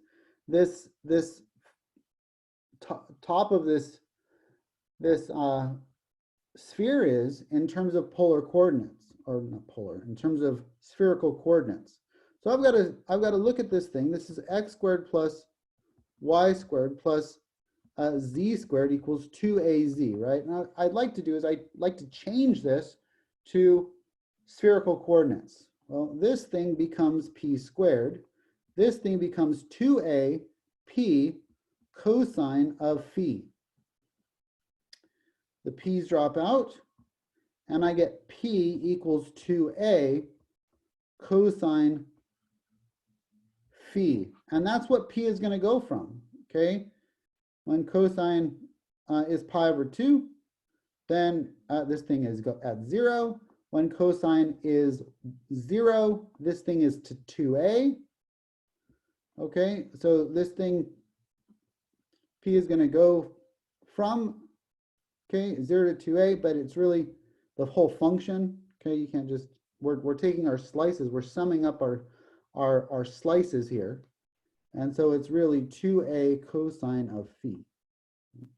top of this sphere is in terms of polar coordinates, or not polar, in terms of spherical coordinates. So I've got to look at this thing. This is x squared plus y squared plus z squared equals 2az, right? Now I'd like to do is I'd like to change this to spherical coordinates. Well, this thing becomes p squared. This thing becomes 2a p cosine of phi. The p's drop out, and I get p equals 2a cosine phi. And that's what p is going to go from, okay? When cosine is pi over 2, then this thing is at 0. When cosine is 0, this thing is to 2a. Okay, so this thing, p is going to go from, okay, 0 to 2a, but it's really the whole function. Okay, you can't just, we're taking our slices, we're summing up our slices here. And so it's really 2a cosine of phi.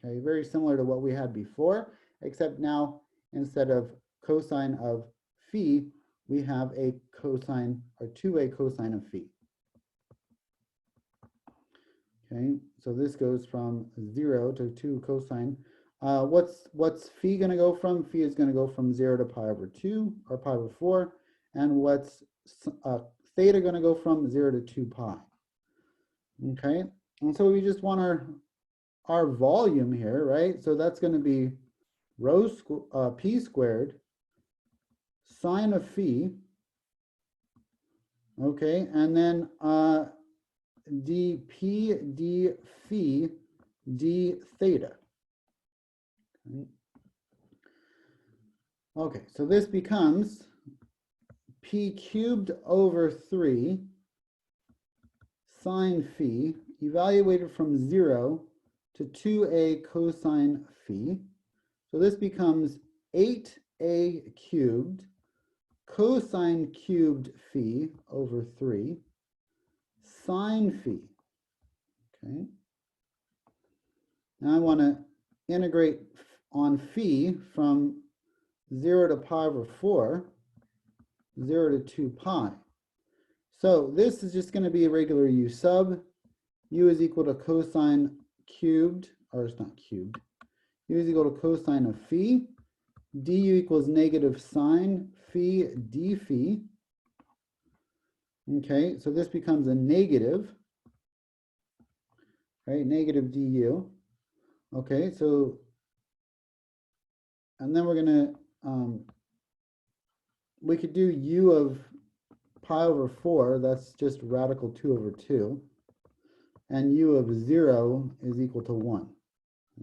Okay, very similar to what we had before, except now instead of cosine of phi, we have a cosine, or 2a cosine of phi. Okay, so this goes from 0 to 2 cosine. What's phi going to go from? Phi is going to go from 0 to pi over 2, or pi over 4. And what's theta going to go from? 0 to 2 pi. Okay, and so we just want our volume here, right? So that's going to be rho p squared sine of phi, okay, and then dp d phi d theta. Okay, so this becomes p cubed over 3 sine phi evaluated from 0 to 2a cosine phi. So this becomes 8a cubed cosine cubed phi over 3 sine phi. Okay. Now I want to integrate on phi from 0 to pi over 4, 0 to 2 pi. So this is just going to be a regular u sub. U is equal to cosine cubed, or it's not cubed. U is equal to cosine of phi. Du equals negative sine phi d phi. Okay, so this becomes a negative, right? Negative du. Okay, so, and then we're going to, we could do u of pi over 4, that's just radical 2 over 2. And u of 0 is equal to 1.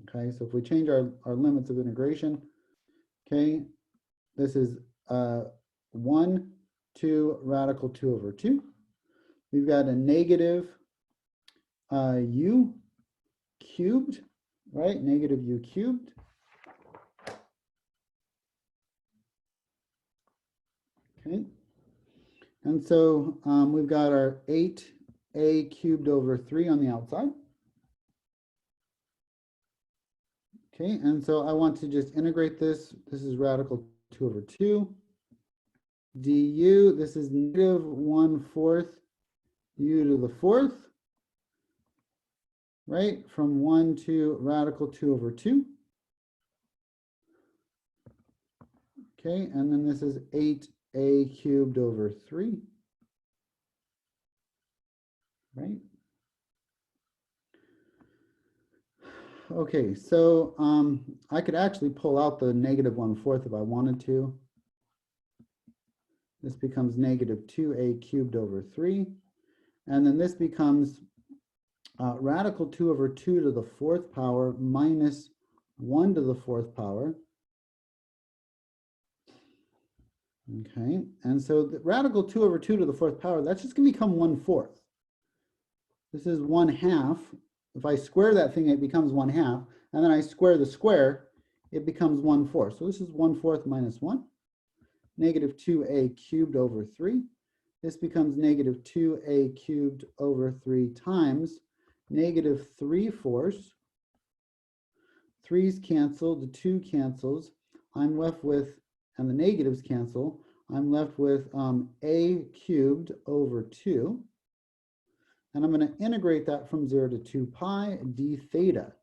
Okay, so if we change our limits of integration, okay, this is 1 to radical 2 over 2. We've got a negative u cubed, right? Negative u cubed. Okay. And so we've got our 8a cubed over 3 on the outside. Okay, and so I want to just integrate this. This is radical 2 over 2. du, this is negative 1/4 u to the 4th, right? From 1 to radical 2 over 2. Okay, and then this is 8a cubed over 3, right? Okay, so I could actually pull out the negative 1/4 if I wanted to. This becomes negative 2a cubed over 3. And then this becomes radical 2 over 2 to the 4th power minus 1 to the 4th power. Okay, and so the radical 2 over 2 to the 4th power, that's just going to become 1/4. This is 1/2. If I square that thing, it becomes 1/2. And then I square the square, it becomes 1/4. So this is 1/4 minus 1. Negative 2a cubed over 3. This becomes negative 2a cubed over 3 times negative 3/4. 3's cancel, the 2 cancels. I'm left with, and the negatives cancel, I'm left with a cubed over 2. And I'm going to integrate that from 0 to 2 pi d theta.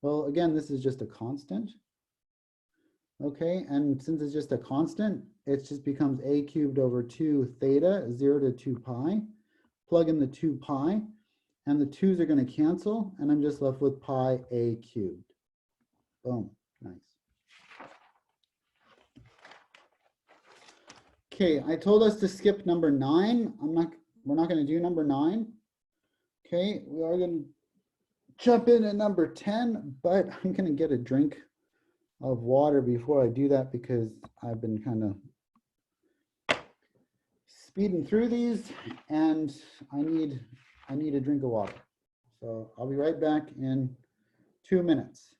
Well, again, this is just a constant. Okay, and since it's just a constant, it just becomes a cubed over 2 theta, 0 to 2 pi. Plug in the 2 pi, and the 2's are going to cancel, and I'm just left with pi a cubed. Boom, nice. Okay, I told us to skip number 9. We're not going to do number 9. Okay, we are going to jump in at number 10, but I'm going to get a drink of water before I do that because I've been kind of speeding through these and I need a drink of water. So I'll be right back in 2 minutes.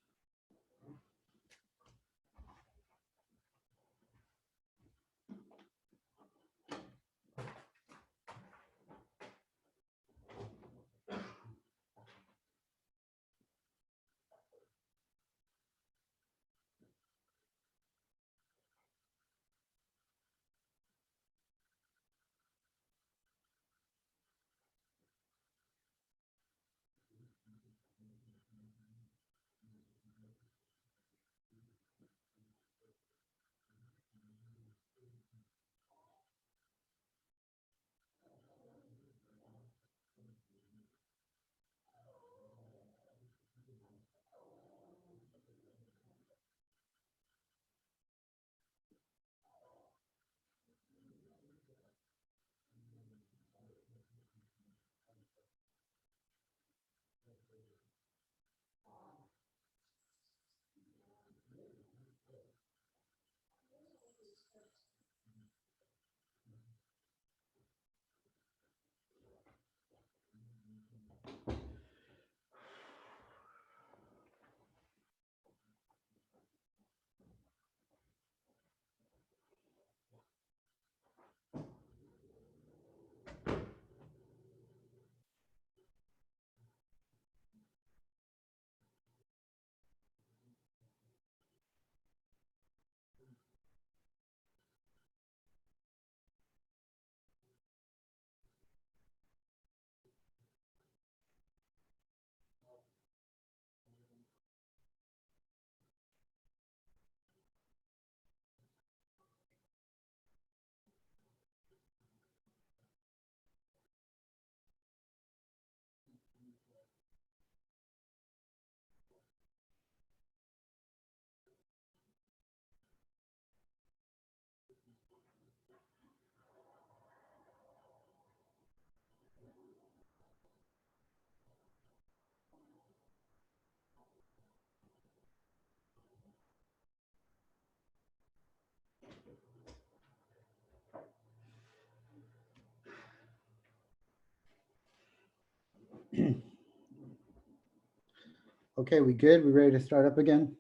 Okay, we good? We ready to start up again?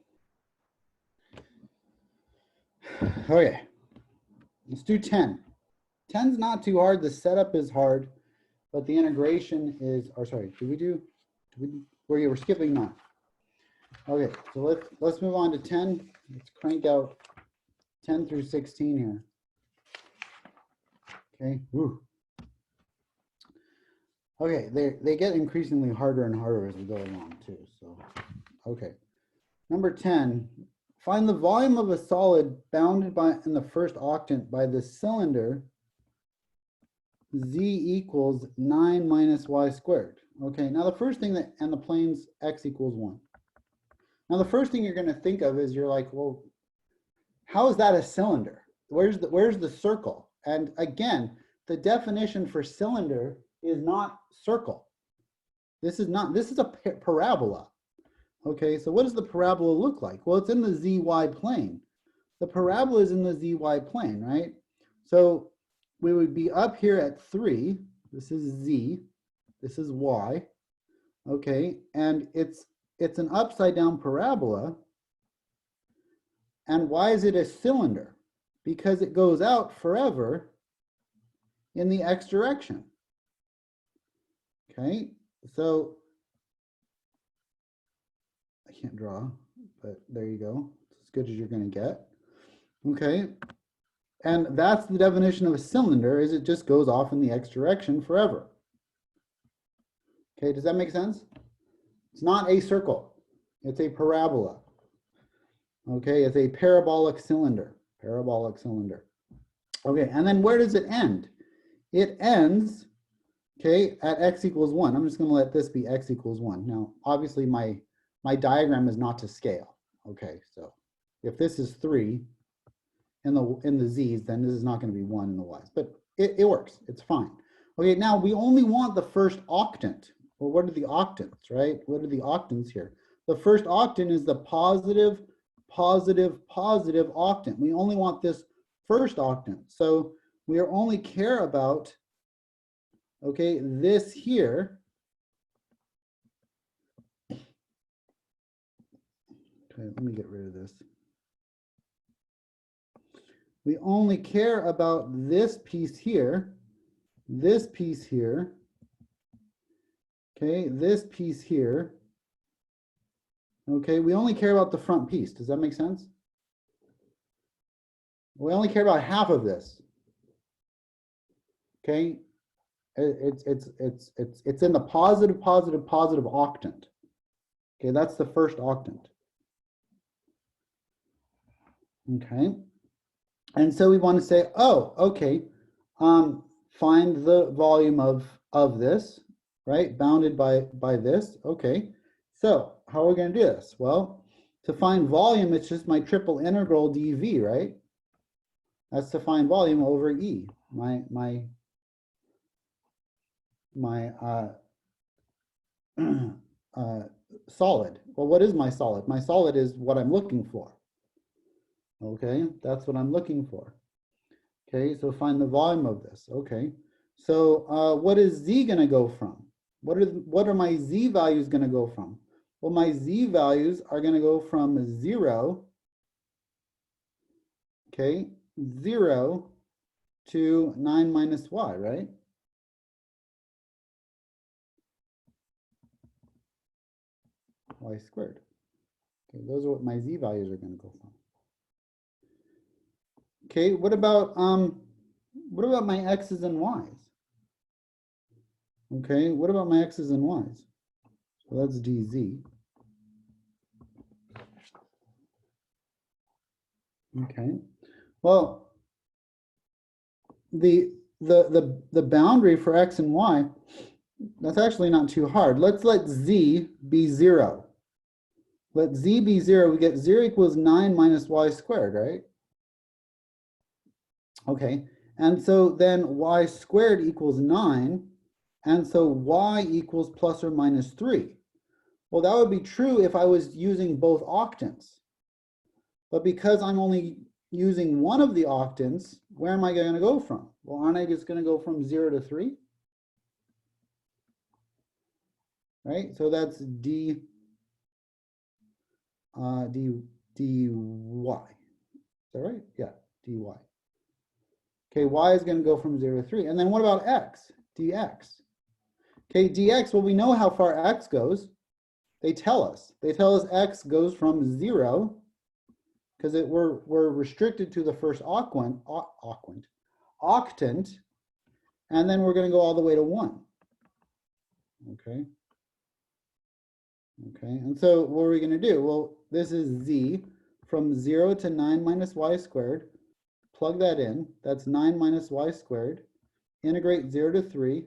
Okay, let's do 10. 10's not too hard. The setup is hard, but the integration is, or sorry, we're skipping 9. Okay, so let's move on to 10. Let's crank out 10 through 16 here. Okay. Woo. Okay, they get increasingly harder and harder as we go along too. So, okay. Number 10, find the volume of a solid bounded by in the first octant by the cylinder z equals 9 minus y squared. Okay, now the first thing that, and the plane's x equals 1. Now the first thing you're going to think of is you're like, well, how is that a cylinder? Where's the circle? And again, the definition for cylinder is not circle. This is a parabola. Okay, so what does the parabola look like? Well, it's in the zy plane. The parabola is in the zy plane, right? So we would be up here at 3. This is z. This is y. Okay, and it's an upside down parabola. And why is it a cylinder? Because it goes out forever in the x direction. Okay, so I can't draw, but there you go. It's as good as you're going to get. Okay, and that's the definition of a cylinder, is it just goes off in the x direction forever. Okay, does that make sense? It's not a circle. It's a parabola. Okay, it's a parabolic cylinder. Parabolic cylinder. Okay, and then where does it end? It ends, okay, at x equals 1. I'm just going to let this be x equals 1. Now, obviously, my diagram is not to scale. Okay, so if this is 3 in the z's, then this is not going to be 1 in the y's. But it works. It's fine. Okay, now we only want the first octant. Well, what are the octants, right? What are the octants here? The first octant is the positive, positive, positive octant. We only want this first octant. So we only care about, okay, this here. Okay, let me get rid of this. We only care about this piece here, this piece here, okay, this piece here. Okay, we only care about the front piece. Does that make sense? We only care about half of this. Okay, it's in the positive, positive, positive octant. Okay, that's the first octant. Okay, and so we want to say, oh, okay, find the volume of this, right? Bounded by this. Okay, so how are we going to do this? Well, to find volume, it's just my triple integral dv, right? That's to find volume over E, my solid. Well, what is my solid? My solid is what I'm looking for. Okay, that's what I'm looking for. Okay, so find the volume of this. Okay, so what is Z going to go from? What are my Z values going to go from? Well, my Z values are going to go from 0, okay, 0 to 9 minus y, right? Y squared. Okay, those are what my Z values are going to go from. Okay, what about my x's and y's? Okay, what about my x's and y's? So that's dz. Okay, well, the boundary for x and y, that's actually not too hard. Let's let z be 0. Let z be 0. We get 0 equals 9 minus y squared, right? Okay, and so then y squared equals 9, and so y equals plus or minus 3. Well, that would be true if I was using both octants. But because I'm only using one of the octants, where am I going to go from? Well, aren't I just going to go from 0 to 3? Right, so that's dy. Is that right? Yeah, dy. Okay, y is going to go from 0 to 3. And then what about x? Dx. Okay, dx, well, we know how far x goes. They tell us. They tell us x goes from 0, because we're restricted to the first octant, and then we're going to go all the way to 1. Okay. Okay, and so what are we going to do? Well, this is z from 0 to 9 minus y squared. Plug that in. That's 9 minus y squared. Integrate 0 to 3,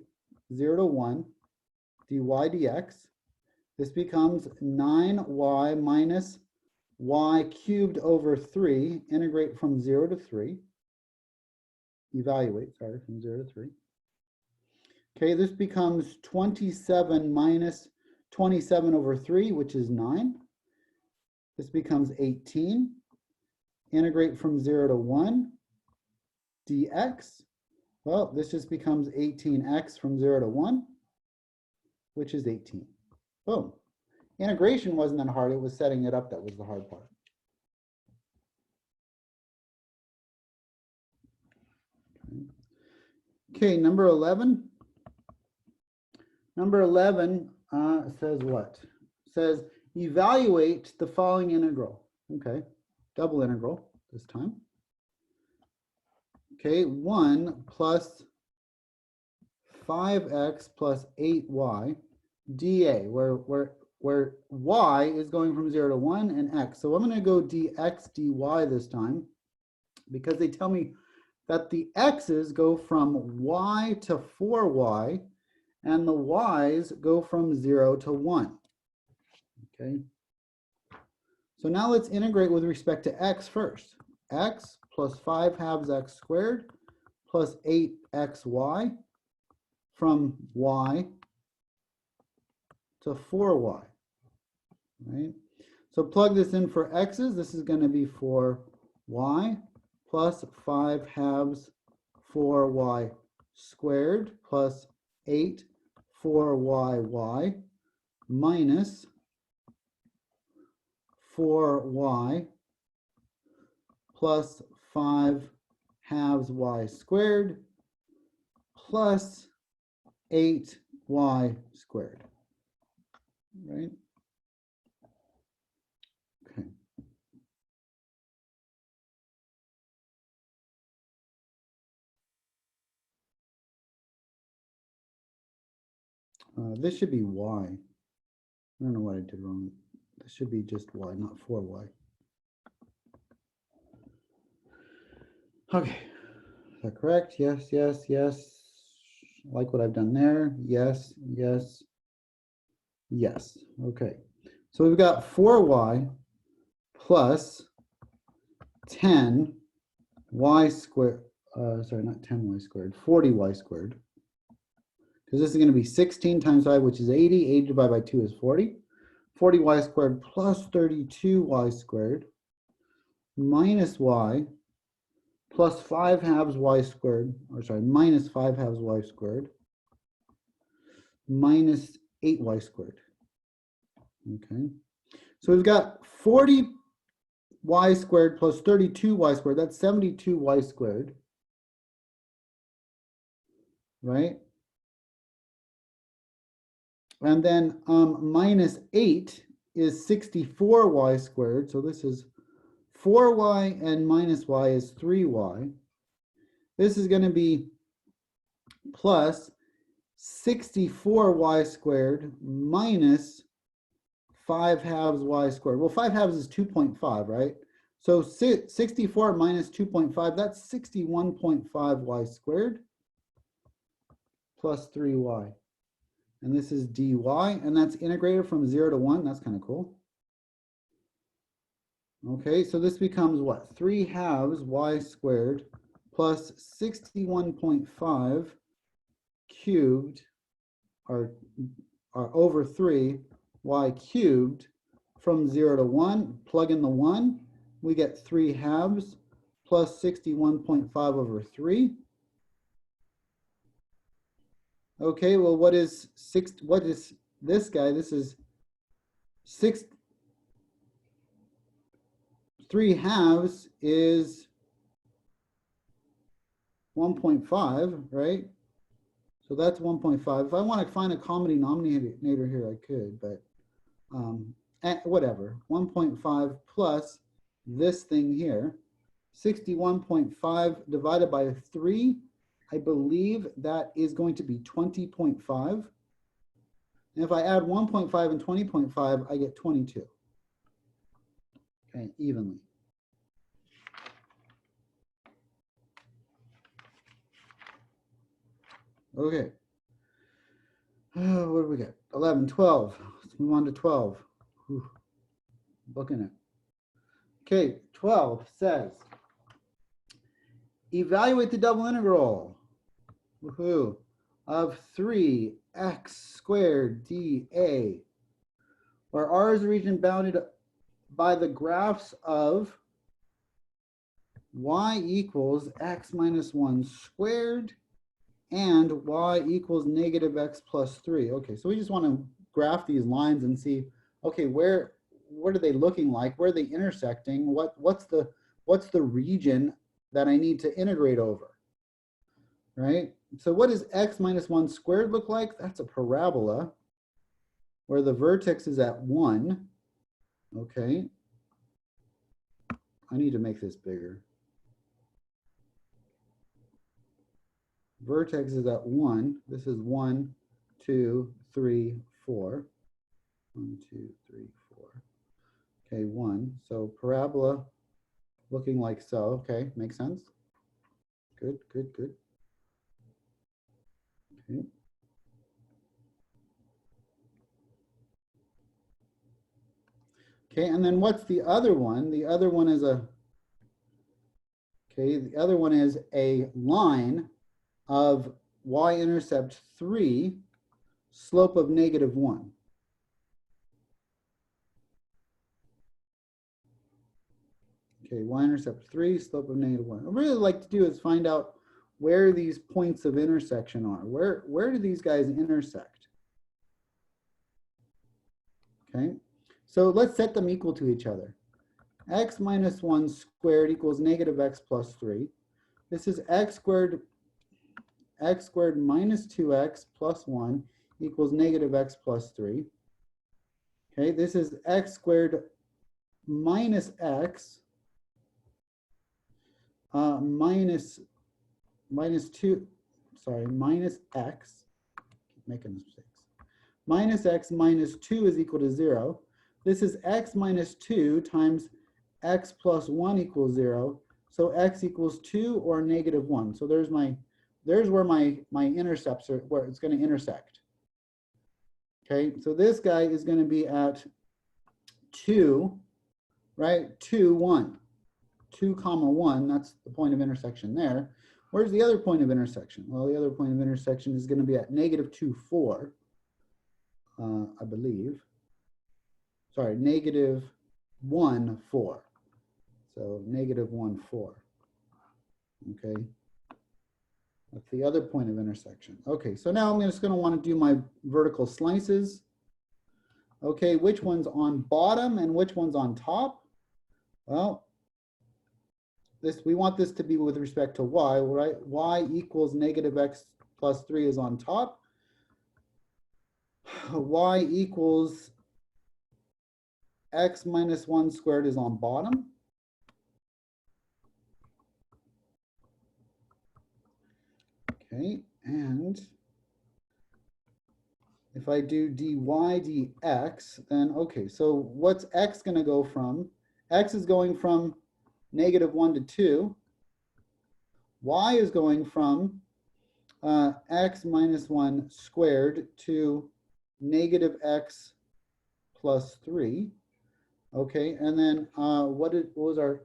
0 to 1, dy dx. This becomes 9y minus y cubed over 3. Integrate from 0 to 3. Evaluate, sorry, from 0 to 3. Okay, this becomes 27 minus 27 over 3, which is 9. This becomes 18. Integrate from 0 to 1 dx. Well, this just becomes 18x from 0 to 1, which is 18. Boom. Integration wasn't that hard. It was setting it up that was the hard part. Okay, number 11. Number 11 says what? Says evaluate the following integral. Okay, double integral this time. Okay, 1 plus 5x plus 8y dA, where y is going from 0 to 1 and x. So I'm going to go dx dy this time, because they tell me that the x's go from y to 4y, and the y's go from 0 to 1. Okay. So now let's integrate with respect to x first. X plus 5 halves x squared plus 8xy from y to 4y. Right? So plug this in for x's. This is going to be 4y plus 5 halves 4y squared plus 8 4y minus 4y plus 5 halves y squared plus 8y squared. Right? Okay. This should be y. I don't know what I did wrong. This should be just y, not 4y. Okay, is that correct? Yes, yes, yes. I like what I've done there. Yes, yes, yes. Okay, so we've got 4y plus 10y squared. Sorry, not 10y squared, 40y squared. Because this is going to be 16 times 5, which is 80. 80 divided by 2 is 40. 40y squared plus 32y squared minus y plus 5 halves y squared, or sorry, minus 5 halves y squared minus 8y squared. Okay. So we've got 40y squared plus 32y squared. That's 72y squared. Right? And then minus 8 is 64y squared. So this is 4y and minus y is 3y. This is going to be plus 64y squared minus 5 halves y squared. Well, 5 halves is 2.5, right? So 64 minus 2.5, that's 61.5y squared plus 3y. And this is dy, and that's integrated from 0 to 1. That's kind of cool. Okay, so this becomes what? 3 halves y squared plus 61.5 cubed, or over 3 y cubed from 0 to 1. Plug in the 1. We get 3 halves plus 61.5 over 3. Okay, well, what is this guy? This is 3 halves is 1.5, right? So that's 1.5. If I want to find a common denominator here, I could, but whatever. 1.5 plus this thing here, 61.5 divided by 3, I believe that is going to be 20.5. And if I add 1.5 and 20.5, I get 22. Okay, evenly. Okay. What do we get? 11, 12. Let's move on to 12. Whew. Booking it. Okay, 12 says, evaluate the double integral. Woohoo. Of 3x squared dA, where R is the region bounded by the graphs of y equals x minus 1 squared and y equals negative x plus 3. Okay, so we just want to graph these lines and see, okay, what are they looking like? Where are they intersecting? What's the region that I need to integrate over, right? So what does x minus 1 squared look like? That's a parabola where the vertex is at 1. Okay. I need to make this bigger. Vertex is at 1. This is 1, 2, 3, 4. 1, 2, 3, 4. Okay, 1. So parabola looking like so. Okay, makes sense. Good, good, good. Okay. Okay, and then what's the other one? The other one is the other one is a line of y-intercept 3, slope of negative 1. Okay, y-intercept 3, slope of negative 1. What I really like to do is find out where these points of intersection are. Where do these guys intersect? Okay, so let's set them equal to each other. X minus 1 squared equals negative x plus 3. This is x squared minus 2x plus 1 equals negative x plus 3. Okay, this is x squared minus x minus x, keep making mistakes. Minus x minus 2 is equal to 0. This is x minus 2 times x plus 1 equals 0. So x equals 2 or negative 1. So there's where my intercepts are, where it's going to intersect. Okay, so this guy is going to be at 2, right? 2, 1. 2, comma 1, that's the point of intersection there. Where's the other point of intersection? Well, the other point of intersection is going to be at negative 2, 4, I believe. Sorry, negative 1, 4. So negative 1, 4. Okay. That's the other point of intersection. Okay, so now I'm just going to want to do my vertical slices. Okay, which one's on bottom and which one's on top? Well, we want this to be with respect to y, right? Y equals negative x plus 3 is on top. Y equals x minus 1 squared is on bottom. Okay, and if I do dy dx, then okay, so what's x going to go from? X is going from negative 1 to 2. Y is going from x minus 1 squared to negative x plus 3. Okay, and then what was our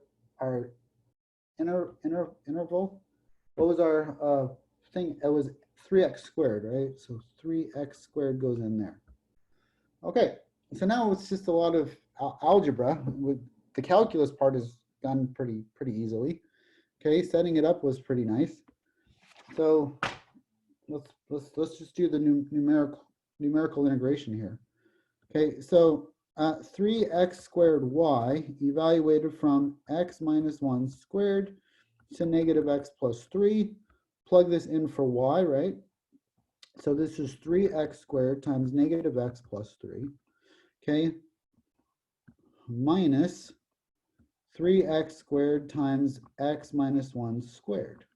interval? What was our thing? It was 3x squared, right? So 3x squared goes in there. Okay, so now it's just a lot of algebra. With the calculus part is done pretty easily. Okay, setting it up was pretty nice. So let's just do the numerical integration here. Okay, so 3x squared y evaluated from x minus 1 squared to negative x plus 3. plug this in for y, right? So this is 3x squared times negative x plus 3, okay, minus 3x squared times x minus 1 squared.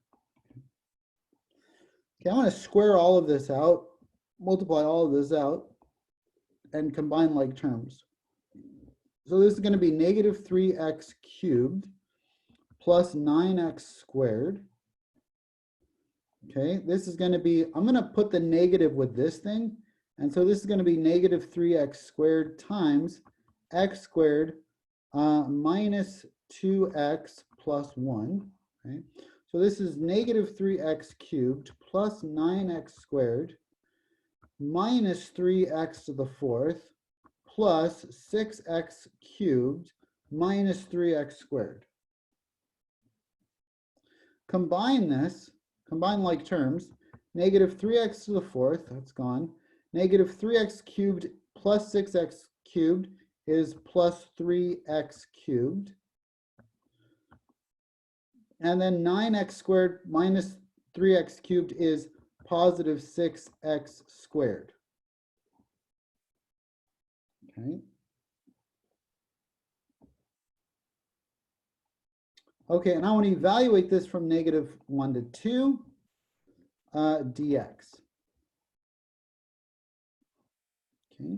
Okay, I'm going to square all of this out, multiply all of this out, and combine like terms. So this is going to be negative 3x cubed plus 9x squared. Okay, this is going to be, I'm going to put the negative with this thing. And so this is going to be negative 3x squared times x squared minus 2x plus 1. Okay, so this is negative 3x cubed plus 9x squared minus 3x to the fourth plus 6x cubed minus 3x squared. Combine this, combine like terms, negative 3x to the fourth, that's gone. Negative 3x cubed plus 6x cubed is plus 3x cubed. And then 9x squared minus 3x cubed is positive 6x squared. Okay. Okay, and I want to evaluate this from negative 1 to 2 dx. Okay,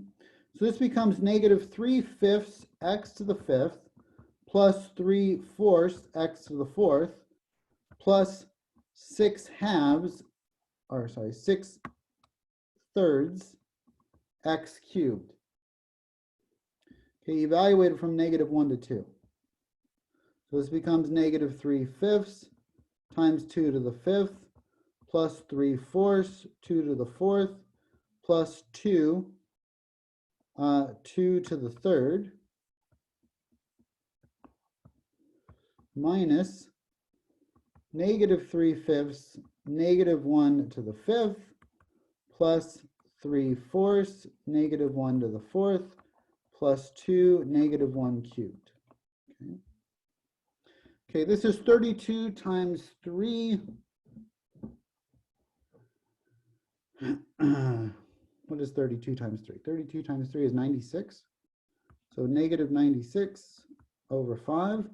so this becomes negative 3/5 x to the fifth plus 3/4 x to the fourth plus 6/2, or sorry, 6/3 x cubed. Okay, evaluate it from negative 1 to 2. So this becomes negative 3/5 times 2 to the fifth plus 3/4, 2 to the fourth plus 2, 2 to the third minus negative 3/5, negative 1 to the fifth plus 3/4, negative 1 to the fourth plus 2, negative 1 cubed. Okay. Okay, this is 32 times 3. What is 32 times 3? 32 times 3 is 96. So negative 96 over 5.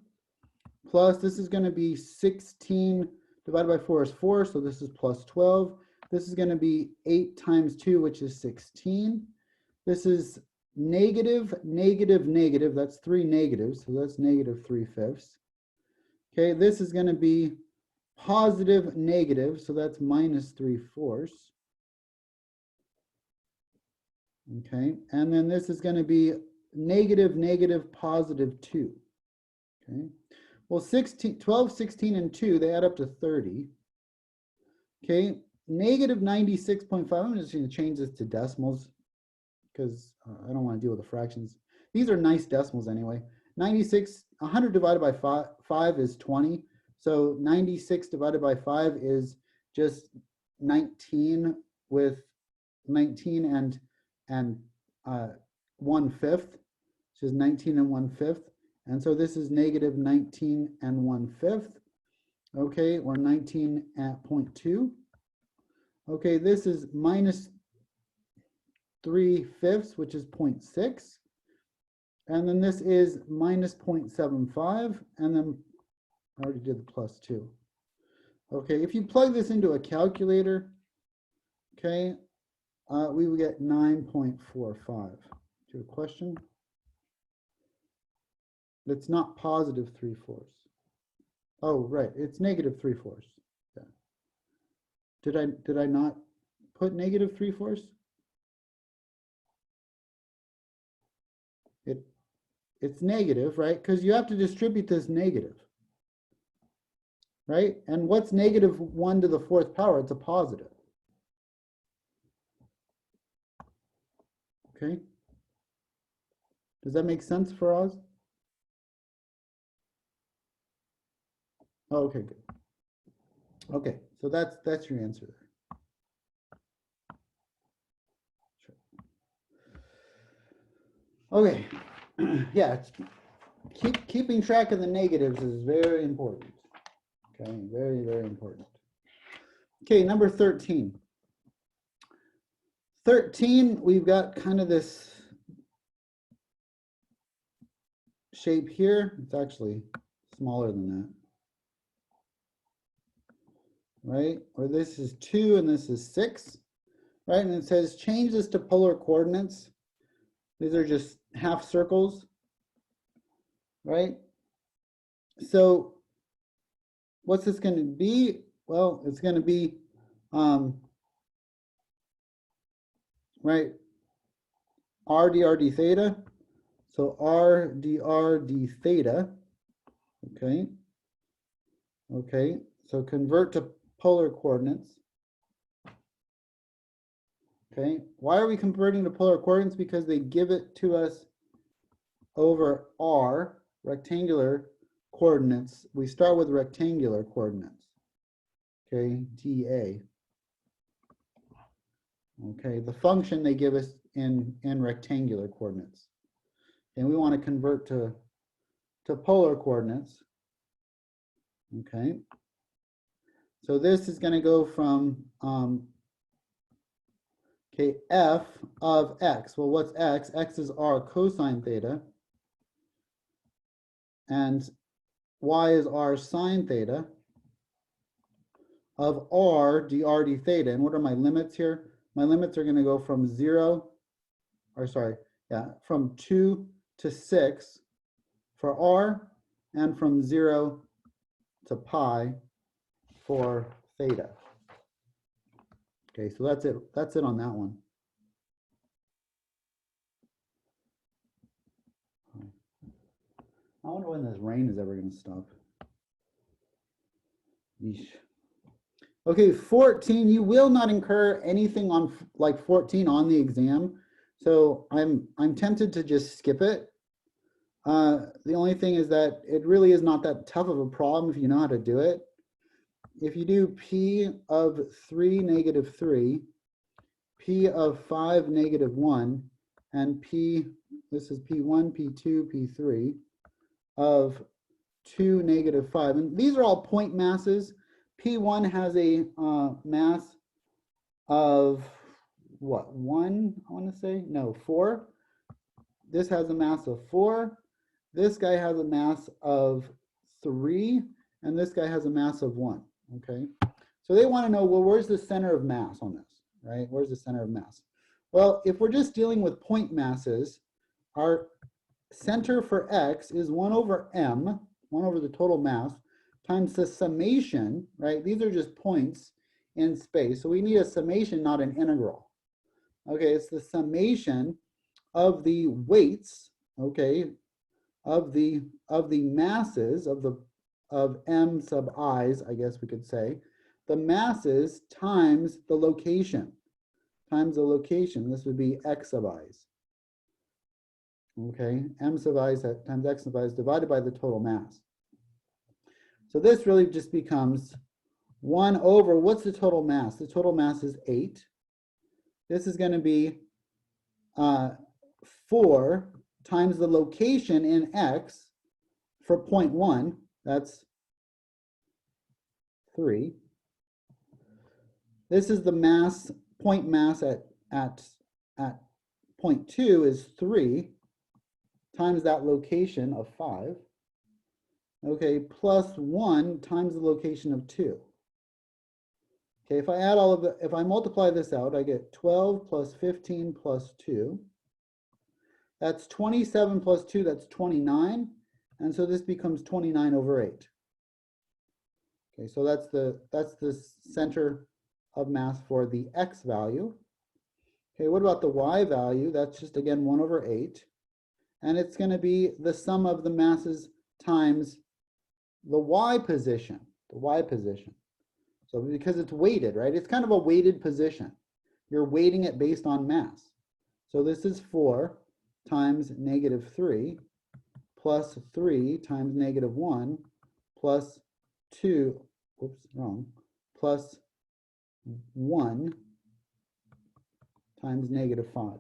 Plus, this is going to be 16 divided by 4 is 4. So this is plus 12. This is going to be 8 times 2, which is 16. This is negative, negative, negative. That's 3 negatives. So that's negative 3/5. Okay, this is going to be positive, negative. So that's minus 3/4. Okay, and then this is going to be negative, negative, positive 2. Okay, well, 16, 12, 16, and 2, they add up to 30. Okay, negative 96.5, I'm just going to change this to decimals because I don't want to deal with the fractions. These are nice decimals anyway. 96, 100 divided by 5 is 20. So 96 divided by 5 is just 19 with 19 and 1/5, which is 19 and 1/5. And so this is negative 19 and 1/5. Okay, or 19 at 0.2. Okay, this is minus 3/5, which is 0.6. And then this is minus 0.75. And then I already did the plus 2. Okay, if you plug this into a calculator, okay, we would get 9.45. Do you have a question? It's not positive 3/4. Oh, right, it's negative 3/4. Yeah. Did I not put negative 3/4? It's negative, right? Because you have to distribute this negative, right? And what's negative 1 to the fourth power? It's a positive. Okay. Does that make sense for Oz? Oh, okay, good. Okay, so that's your answer there. Sure. Okay, yeah, keeping track of the negatives is very important. Okay, very, very important. Okay, number 13. 13, we've got kind of this shape here. It's actually smaller than that, right? Or this is 2 and this is 6, right? And it says change this to polar coordinates. These are just half circles, right? So what's this going to be? Well, it's going to be, right, r dr d theta. So r dr d theta, okay? Okay, so convert to polar coordinates. Okay, why are we converting to polar coordinates? Because they give it to us over r, rectangular coordinates. We start with rectangular coordinates. Okay, dA. Okay, the function they give us in rectangular coordinates. And we want to convert to polar coordinates. Okay, so this is going to go from okay, f of x. Well, what's x? X is r cosine theta, and y is r sine theta of r dr d theta. And what are my limits here? My limits are going to go from 0, or sorry, yeah, from 2 to 6 for r, and from 0 to pi for theta. Okay, so that's it. That's it on that one. I wonder when this rain is ever going to stop. Yeesh. Okay, 14, you will not incur anything on like 14 on the exam. So I'm tempted to just skip it. The only thing is that it really is not that tough of a problem if you know how to do it. If you do p of 3, negative 3, p of 5, negative 1, and p, this is p1, p2, p3, of 2, negative 5. And these are all point masses. P1 has a mass of what, 1, I want to say? No, 4. This has a mass of 4. This guy has a mass of 3. And this guy has a mass of 1. Okay. So they want to know, well, where's the center of mass on this, right? Where's the center of mass? Well, if we're just dealing with point masses, our center for x is 1 over m, 1 over the total mass, times the summation, right? These are just points in space. So we need a summation, not an integral. Okay, it's the summation of the weights, okay, of the masses of m sub i's, I guess we could say, the masses times the location, This would be x sub i's. Okay, m sub i's times x sub i's divided by the total mass. So this really just becomes 1 over, what's the total mass? The total mass is 8. This is going to be 4 times the location in x for point 1, that's 3. This is the mass, point mass at point 2 is 3 times that location of 5. Okay, plus 1 times the location of 2. Okay, if I add all of if I multiply this out, I get 12 plus 15 plus 2. That's 27 plus 2, that's 29. And so this becomes 29 over 8. Okay, so that's the center of mass for the x value. Okay, what about the y value? That's just, again, 1 over 8. And it's going to be the sum of the masses times the y position, So because it's weighted, right? It's kind of a weighted position. You're weighting it based on mass. So this is 4 times negative 3 plus 3 times negative 1 plus 2, whoops, wrong, plus 1 times negative 5.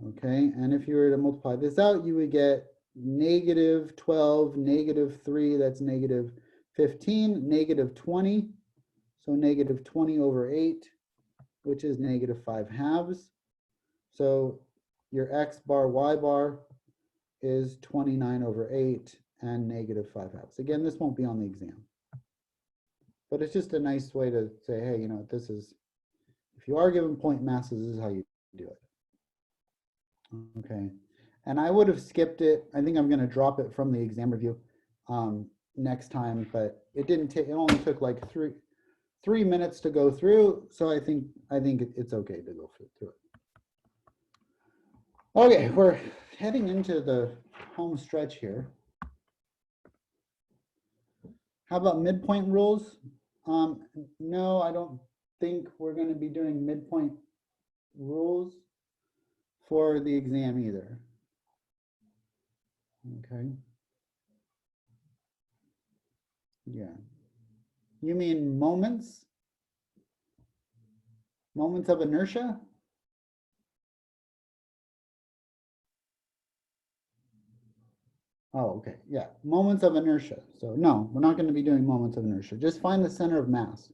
Okay, and if you were to multiply this out, you would get negative 12, negative 3, that's negative 15, negative 20. So negative 20 over 8, which is negative 5 halves. So your x bar, y bar is 29 over 8 and negative 5 halves. Again, this won't be on the exam. But it's just a nice way to say, hey, you know, this is, if you are given point masses, this is how you do it. Okay. And I would have skipped it. I think I'm going to drop it from the exam review next time, but it didn't take, it only took like three minutes to go through. So I think it's okay to go through it. Okay, we're heading into the home stretch here. How about midpoint rules? No, I don't think we're going to be doing midpoint rules for the exam either. Okay. Yeah. You mean moments? Moments of inertia? Oh, okay. Yeah. Moments of inertia. So no, we're not going to be doing moments of inertia. Just find the center of mass.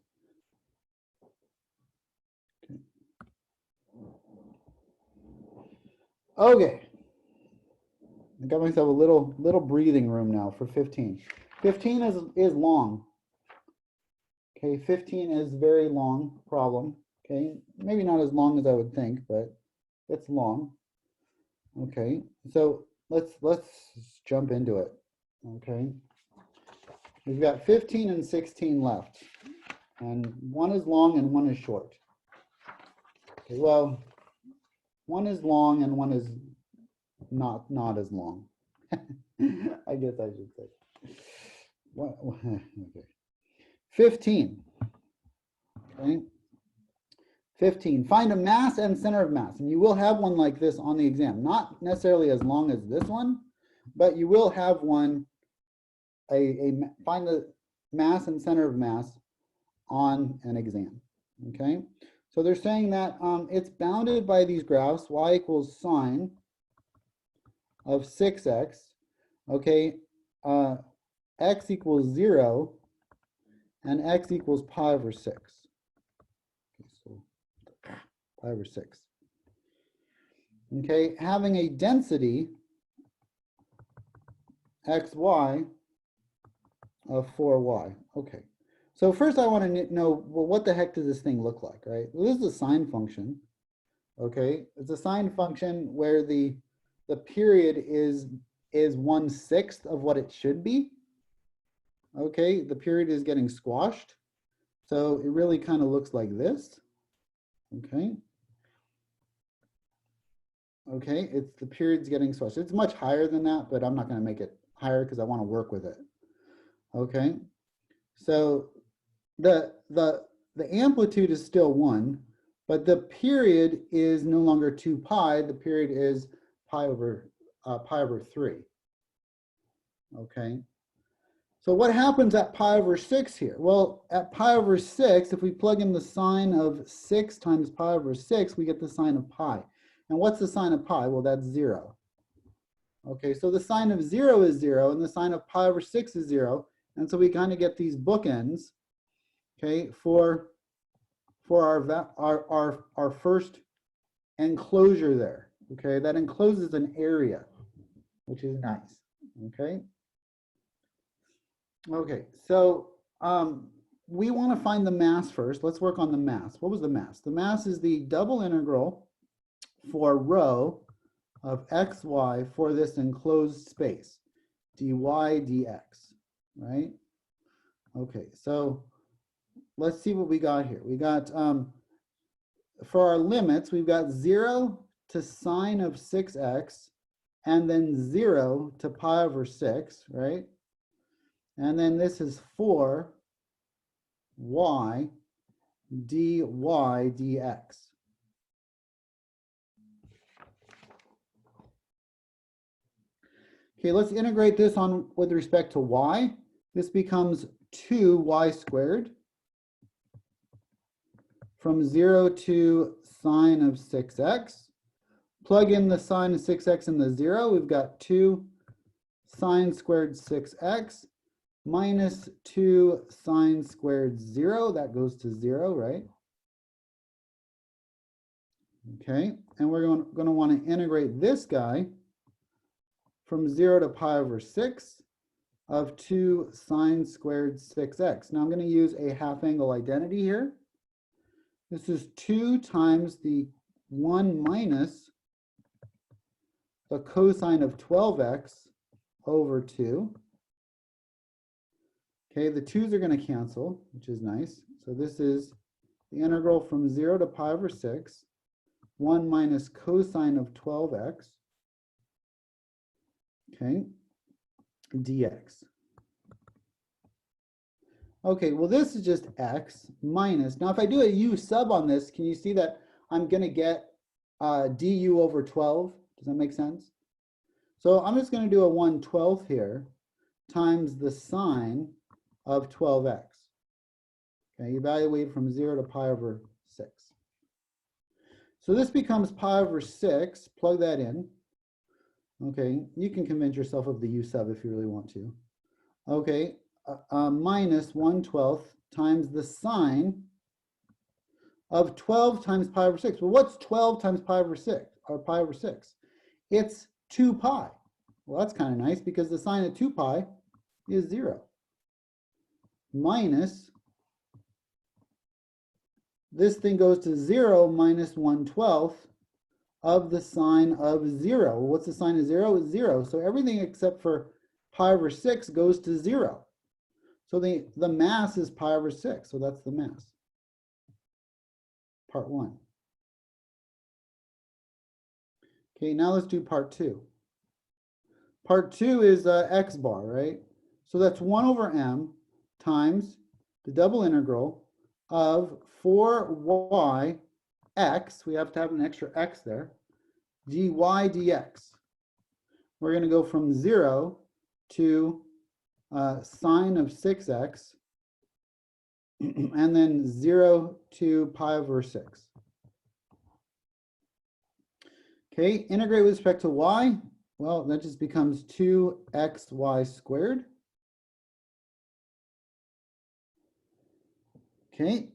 Okay. I got myself a little breathing room now for 15. 15 is long. Okay, 15 is very long problem. Okay, maybe not as long as I would think, but it's long. Okay, so let's jump into it. Okay, we've got 15 and 16 left, and one is long and one is short. Okay, well, one is long and one is not as long. I guess I should say. Okay. 15. Okay. 15. Find a mass and center of mass. And you will have one like this on the exam. Not necessarily as long as this one, but you will have one, find the mass and center of mass on an exam. Okay. So they're saying that it's bounded by these graphs, y equals sine of 6x. Okay. X equals 0 and x equals pi over 6. Okay, so pi over 6. Okay, having a density xy of 4y. Okay, so first I want to know, well, what the heck does this thing look like, right? Well, this is a sine function. Okay, it's a sine function where the period is 1/6 of what it should be. Okay, the period is getting squashed. So it really kind of looks like this. Okay. Okay, it's the period's getting squashed. It's much higher than that, but I'm not going to make it higher because I want to work with it. Okay. So the amplitude is still 1, but the period is no longer 2 pi. The period is pi over 3. Okay. So what happens at pi over 6 here? Well, at pi over 6, if we plug in the sine of 6 times pi over 6, we get the sine of pi. And what's the sine of pi? Well, that's 0. Okay, so the sine of 0 is 0, and the sine of pi over 6 is 0. And so we kind of get these bookends, okay, for our first enclosure there. Okay, that encloses an area, which is nice. Okay. Okay, so we want to find the mass first. Let's work on the mass. What was the mass? The mass is the double integral for rho of xy for this enclosed space, dy dx, right? Okay, so let's see what we got here. We got, for our limits, we've got 0 to sine of 6x, and then 0 to pi over 6, right? And then this is 4y dy dx. Okay, let's integrate this on with respect to y. This becomes 2y squared from 0 to sine of 6x. Plug in the sine of 6x in the 0. We've got 2 sine squared 6x. minus 2 sine squared 0, that goes to 0, right? Okay, and we're going to want to integrate this guy from 0 to pi over 6 of 2 sine squared 6x. Now I'm going to use a half angle identity here. This is 2 times the 1 minus the cosine of 12x over 2. Okay, the 2's are going to cancel, which is nice. So this is the integral from 0 to pi over 6, 1 minus cosine of 12x, okay, dx. Okay, well, this is just x minus. Now, if I do a u sub on this, can you see that I'm going to get du over 12? Does that make sense? So I'm just going to do a 1/12 here times the sine of 12x. Okay, evaluate from 0 to pi over 6. So this becomes pi over 6. Plug that in. Okay, you can convince yourself of the u sub if you really want to. Okay, minus 1/12 times the sine of 12 times pi over 6. Well, what's 12 times pi over 6, or pi over 6? It's 2 pi. Well, that's kind of nice because the sine of 2 pi is 0. Minus, this thing goes to 0 minus 1/12 of the sine of 0. Well, what's the sine of 0? Is 0. So everything except for pi over 6 goes to 0. So the mass is pi over 6. So that's the mass. Part 1. Okay, now let's do part 2. Part 2 is x bar, right? So that's 1 over m times the double integral of 4y x, we have to have an extra x there, dy dx. We're going to go from 0 to sine of 6x, and then 0 to pi over 6. Okay, integrate with respect to y. Well, that just becomes 2xy squared. Okay.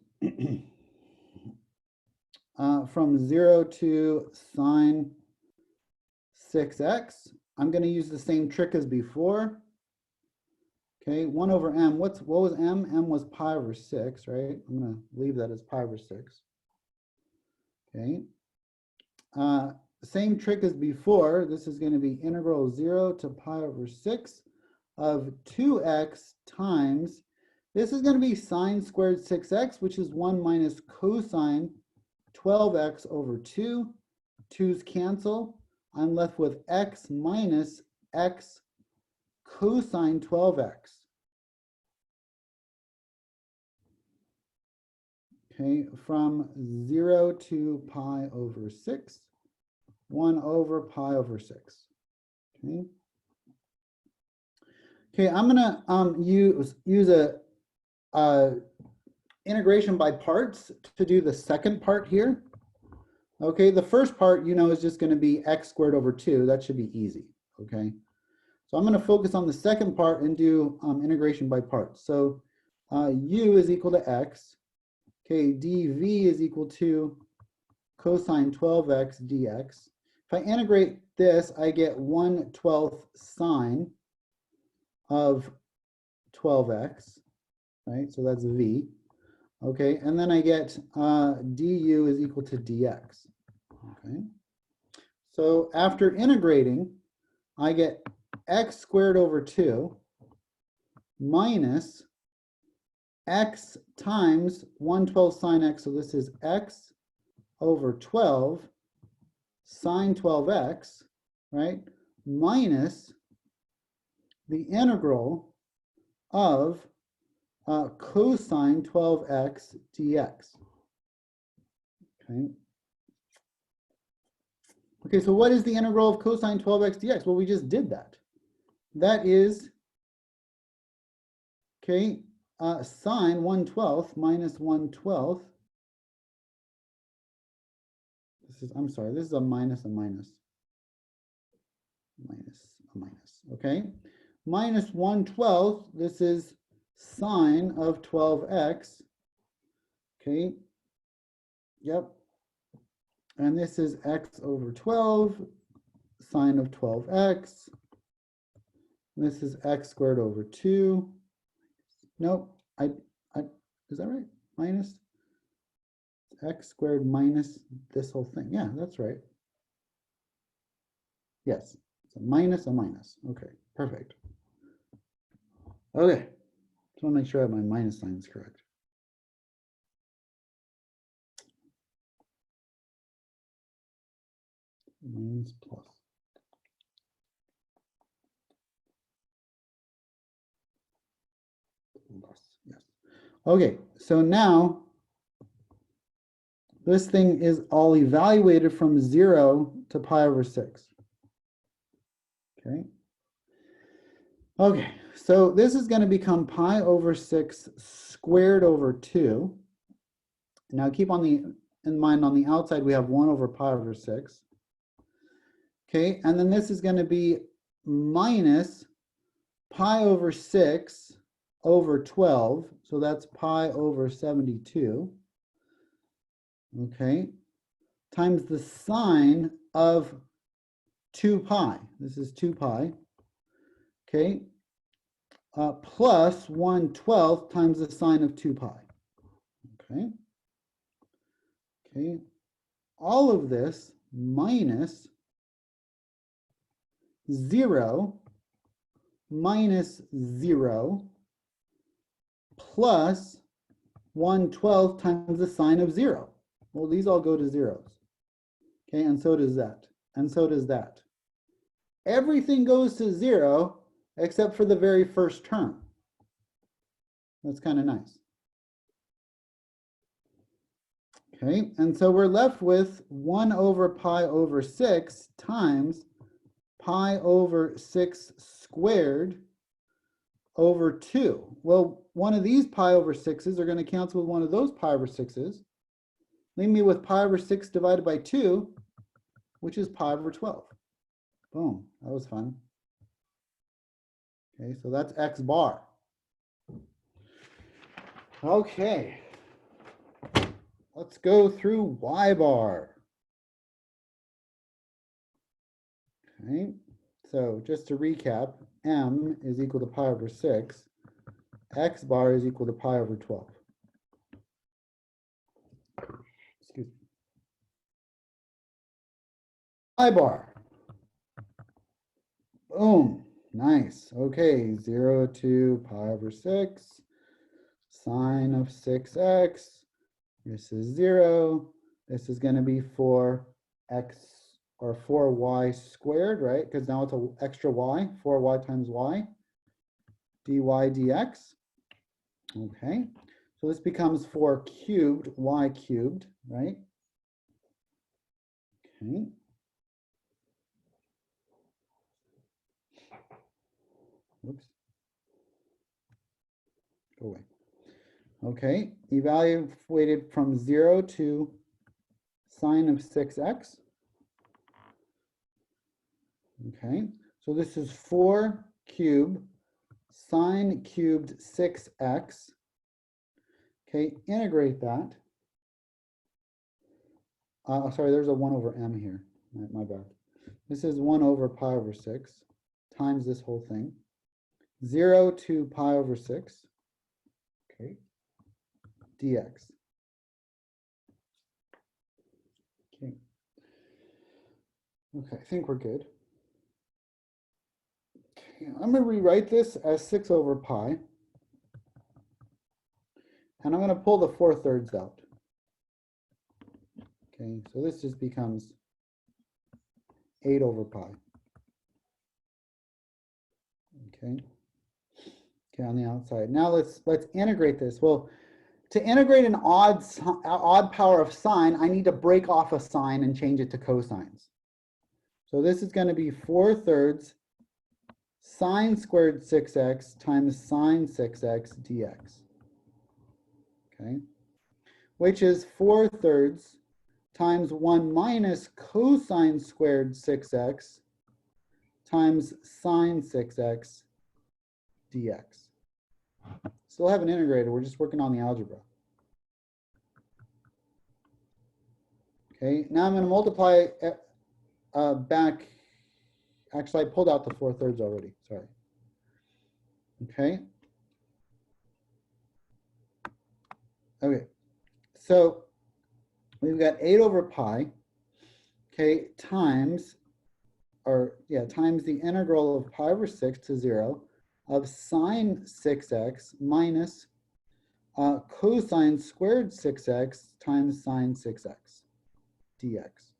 From 0 to sine 6x. I'm going to use the same trick as before. Okay, 1 over m. What was m? M was pi over 6, right? I'm going to leave that as pi over 6. Okay. Same trick as before. This is going to be integral 0 to pi over 6 of 2x times, this is going to be sine squared 6x, which is 1 minus cosine 12x over 2. 2's cancel. I'm left with x minus x cosine 12x. Okay, from 0 to pi over 6, 1 over pi over 6. Okay. Okay, I'm gonna use a integration by parts to do the second part here. Okay, the first part, you know, is just going to be x squared over 2. That should be easy. Okay, so I'm going to focus on the second part and do integration by parts. So u is equal to x. Okay, dv is equal to cosine 12x dx. If I integrate this, I get 1/12 sine of 12x, right? So that's v. Okay, and then I get du is equal to dx. Okay, so after integrating, I get x squared over 2 minus x times 1/12 sine x. So this is x over 12 sine 12x, right? Minus the integral of cosine 12x dx. Okay. Okay, so what is the integral of cosine 12x dx? Well, we just did that. That is, okay, sine 1/12 minus 1/12. This is, I'm sorry, this is a minus, okay? minus 1/12, this is sine of 12x. Okay. Yep. And this is x over 12, sine of 12x. This is x squared over 2. Nope, is that right? Minus x squared minus this whole thing. Yeah, that's right. Yes, it's a minus. Okay, perfect. Okay, just want to make sure I have my minus signs correct. Minus plus. Yes. Okay, so now this thing is all evaluated from 0 to pi over 6. Okay. Okay, so this is going to become pi over 6 squared over 2. Now keep in mind on the outside we have 1 over pi over 6. Okay, and then this is going to be minus pi over 6 over 12. So that's pi over 72. Okay, times the sine of 2 pi. This is 2 pi. Okay, plus 1/12 times the sine of 2 pi. Okay. Okay, all of this minus 0 minus 0 plus 1/12 times the sine of 0. Well, these all go to zeros. Okay, and so does that. And so does that. Everything goes to 0 except for the very first term. That's kind of nice. Okay, and so we're left with 1 over pi over 6 times pi over 6 squared over 2. Well, one of these pi over 6s are going to cancel with one of those pi over 6s. Leave me with pi over 6 divided by 2, which is pi over 12. Boom, that was fun. Okay, so that's x bar. Okay, let's go through y bar. Okay, so just to recap, m is equal to pi over 6. X bar is equal to pi over 12. Excuse me. Y bar. Boom. Nice. Okay, 0 to pi over 6. Sine of 6x. This is 0. This is going to be 4x or 4y squared, right? Because now it's an extra y, 4y times y, dy dx. Okay, so this becomes 4 cubed, y cubed, right? Okay. Whoops. Go away. Okay, evaluated from 0 to sine of 6x. Okay, so this is 4 cubed sine cubed 6x. Okay, integrate that. Sorry, there's a 1 over m here. My bad. This is 1 over pi over 6 times this whole thing. 0 to pi over 6. Okay, dx. Okay. Okay, I think we're good. Okay, I'm going to rewrite this as 6 over pi. And I'm going to pull the 4/3 out. Okay, so this just becomes 8 over pi. Okay. Okay, on the outside. Now let's integrate this. Well, to integrate an odd power of sine, I need to break off a sign and change it to cosines. So this is going to be 4/3 sine squared 6x times sine 6x dx. Okay, which is 4/3 times 1 minus cosine squared 6x times sine 6x dx. Still haven't integrated, we're just working on the algebra. Okay, now I'm going to multiply back. Actually, I pulled out the 4/3 already, sorry. Okay. Okay, so we've got 8 over pi, okay, times the integral of pi over 6 to 0 of sine 6x minus cosine squared 6x times sine 6x dx.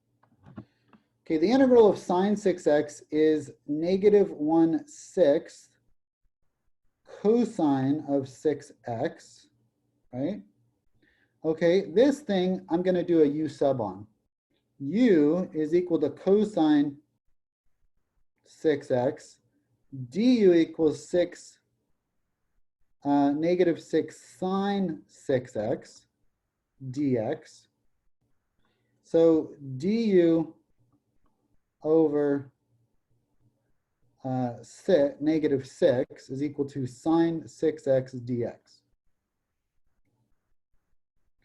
Okay, the integral of sine 6x is -1/6 cosine of 6x, right? Okay, this thing I'm going to do a u sub on. U is equal to cosine 6x, du equals 6 -6 sine 6x dx. So du over -6 is equal to sine 6x dx.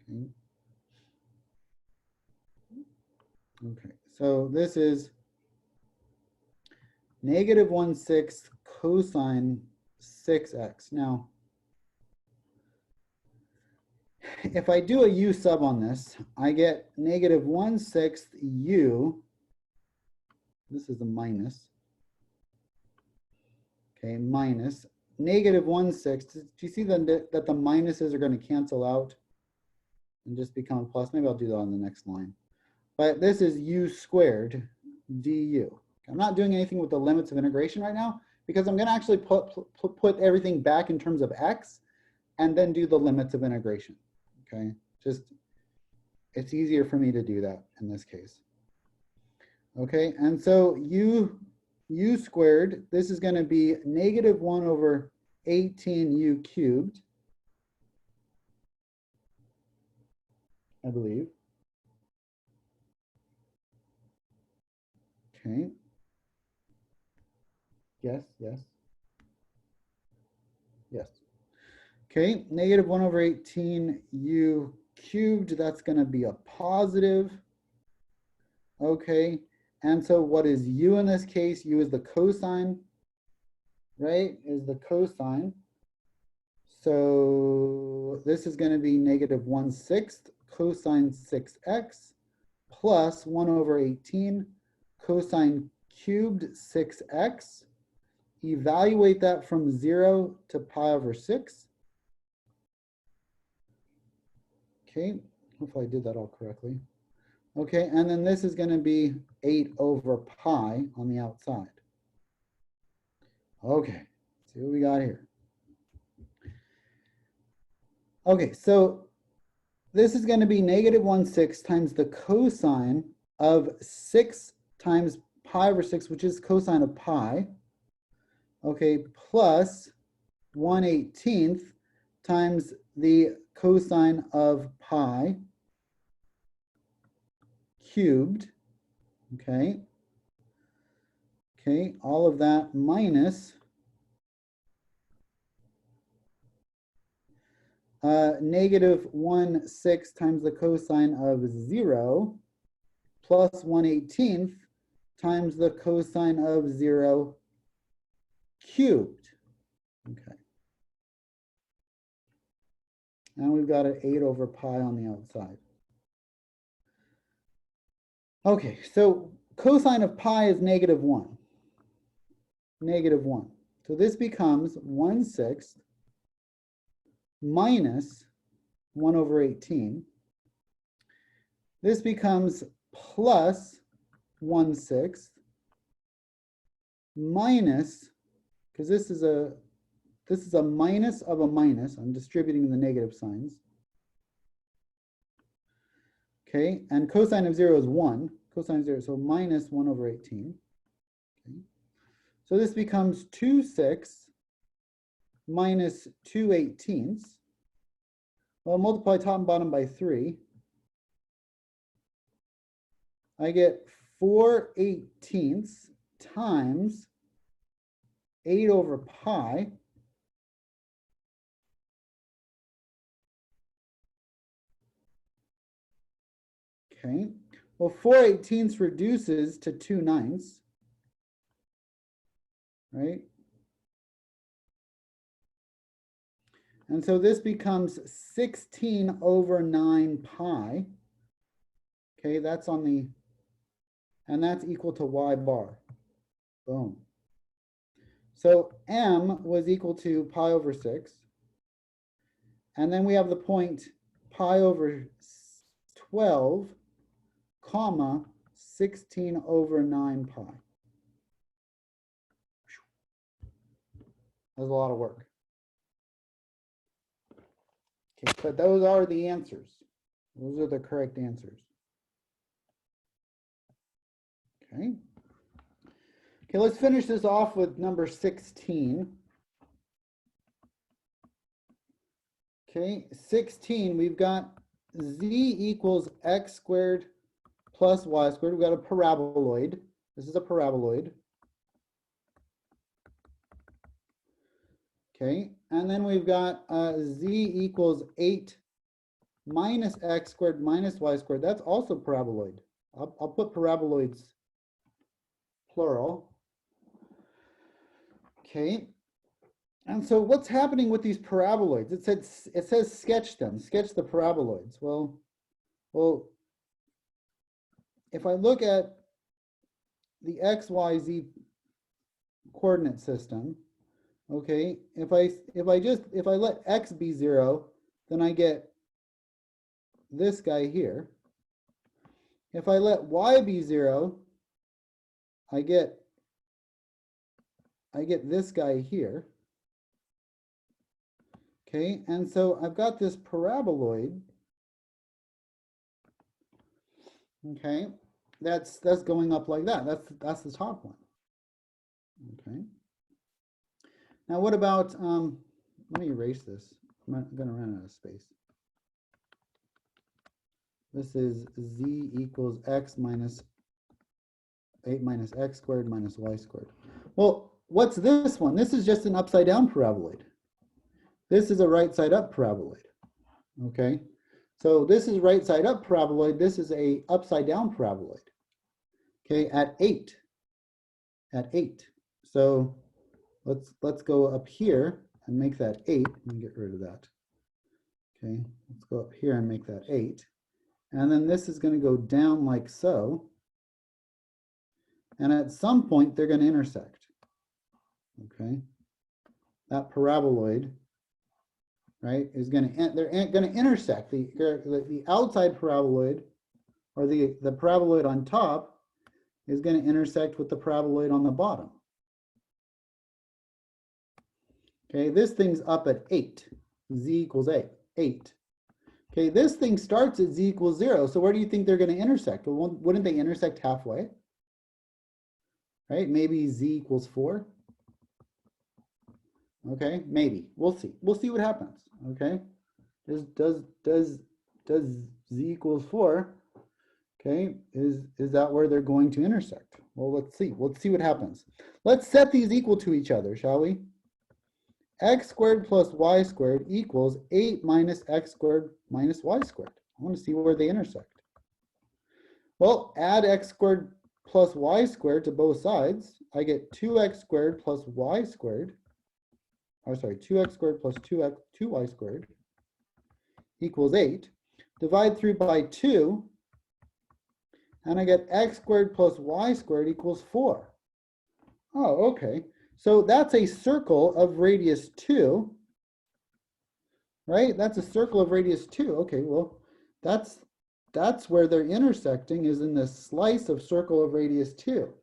Okay. Okay, so this is -1/6 cosine 6x. Now, if I do a u sub on this, I get -1/6 u. This is a minus. Okay, minus -1/6. Do you see that the minuses are going to cancel out and just become a plus? Maybe I'll do that on the next line. But this is u squared du. I'm not doing anything with the limits of integration right now because I'm going to actually put everything back in terms of x and then do the limits of integration. Okay, just it's easier for me to do that in this case. Okay, and so u squared, this is going to be -1 over 18 u cubed, I believe. Okay. Yes, yes. Yes. Okay, -1 over 18 u cubed, that's going to be a positive. Okay, and so what is u in this case? U is the cosine, right? Is the cosine. So this is going to be -1/6 cosine 6x plus 1 over 18 cosine cubed 6x. Evaluate that from 0 to pi over 6. Okay, hopefully I did that all correctly. Okay, and then this is going to be 8 over pi on the outside. Okay, let's see what we got here. Okay, so this is going to be -1/6 times the cosine of 6 times pi over 6, which is cosine of pi. Okay, plus 1/18 times the cosine of pi cubed. Okay. Okay, all of that minus -1/6 times the cosine of 0 plus 1/18 times the cosine of 0 cubed. Okay. And we've got an 8 over pi on the outside. Okay, so cosine of pi is -1. -1. So this becomes 1/6 minus 1 over 18. This becomes plus 1/6 minus, because this is a minus of a minus. I'm distributing the negative signs. Okay, and cosine of 0 is 1. Cosine of 0, so minus 1 over 18. Okay. So this becomes 2/6 minus 2/18. Well, multiply top and bottom by 3. I get 4/18 times 8 over pi. Okay, well, 4/18 reduces to 2/9, right? And so this becomes 16/9 pi. Okay, that's on the, and that's equal to y bar. Boom. So m was equal to pi/6. And then we have the point pi/12, comma, 16/9 pi. That's a lot of work. Okay, but those are the answers. Those are the correct answers. Okay. Okay, let's finish this off with number 16. Okay, 16, we've got z equals x squared plus y squared. We've got a paraboloid. This is a paraboloid. Okay, and then we've got z equals 8 minus x squared minus y squared. That's also paraboloid. I'll put paraboloids plural. Okay, and so what's happening with these paraboloids? It says sketch them, sketch the paraboloids. Well, if I look at the x, y, z coordinate system, okay, if I let x be 0, then I get this guy here. If I let y be 0, I get this guy here. Okay, and so I've got this paraboloid. Okay, that's going up like that. That's the top one. Okay. Now what about let me erase this. I'm going to run out of space. This is z equals x minus 8 minus x squared minus y squared. Well, what's this one? This is just an upside down paraboloid. This is a right side up paraboloid. Okay, so this is right side up paraboloid. This is a upside down paraboloid. Okay, at 8. So let's go up here and make that 8. Let me get rid of that. Okay, let's go up here and make that 8. And then this is going to go down like so. And at some point, they're going to intersect. Okay, that paraboloid, right, is going to, they're going to intersect. The outside paraboloid, or the paraboloid on top, is going to intersect with the paraboloid on the bottom. Okay, this thing's up at 8. Z equals 8. Okay, this thing starts at z equals 0. So where do you think they're going to intersect? Well, wouldn't they intersect halfway? Right? Maybe z equals 4. Okay, maybe. We'll see. We'll see what happens. Okay, does z equals 4? Okay, is that where they're going to intersect? Well, let's see. Let's see what happens. Let's set these equal to each other, shall we? X squared plus y squared equals 8 minus x squared minus y squared. I want to see where they intersect. Well, add x squared plus y squared to both sides. I get 2x squared plus y squared. Or sorry, 2x squared plus 2y squared equals 8. Divide through by 2, and I get x squared plus y squared equals 4. Oh, okay. So that's a circle of radius 2, right? That's a circle of radius 2. Okay, well, that's where they're intersecting, is in this slice of circle of radius 2.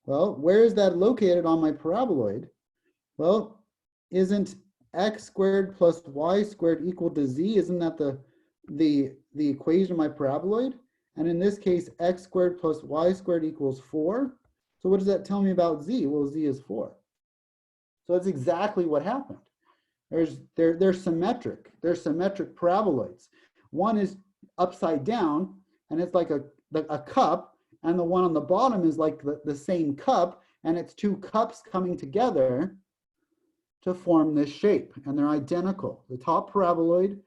Well, where is that located on my paraboloid? Well, isn't x squared plus y squared equal to z? Isn't that the equation of my paraboloid? And in this case, x squared plus y squared equals 4. So what does that tell me about z? Well, z is 4. So that's exactly what happened. They're symmetric. They're symmetric paraboloids. One is upside down, and it's like a cup, and the one on the bottom is like the same cup, and it's two cups coming together to form this shape, and they're identical. The top paraboloid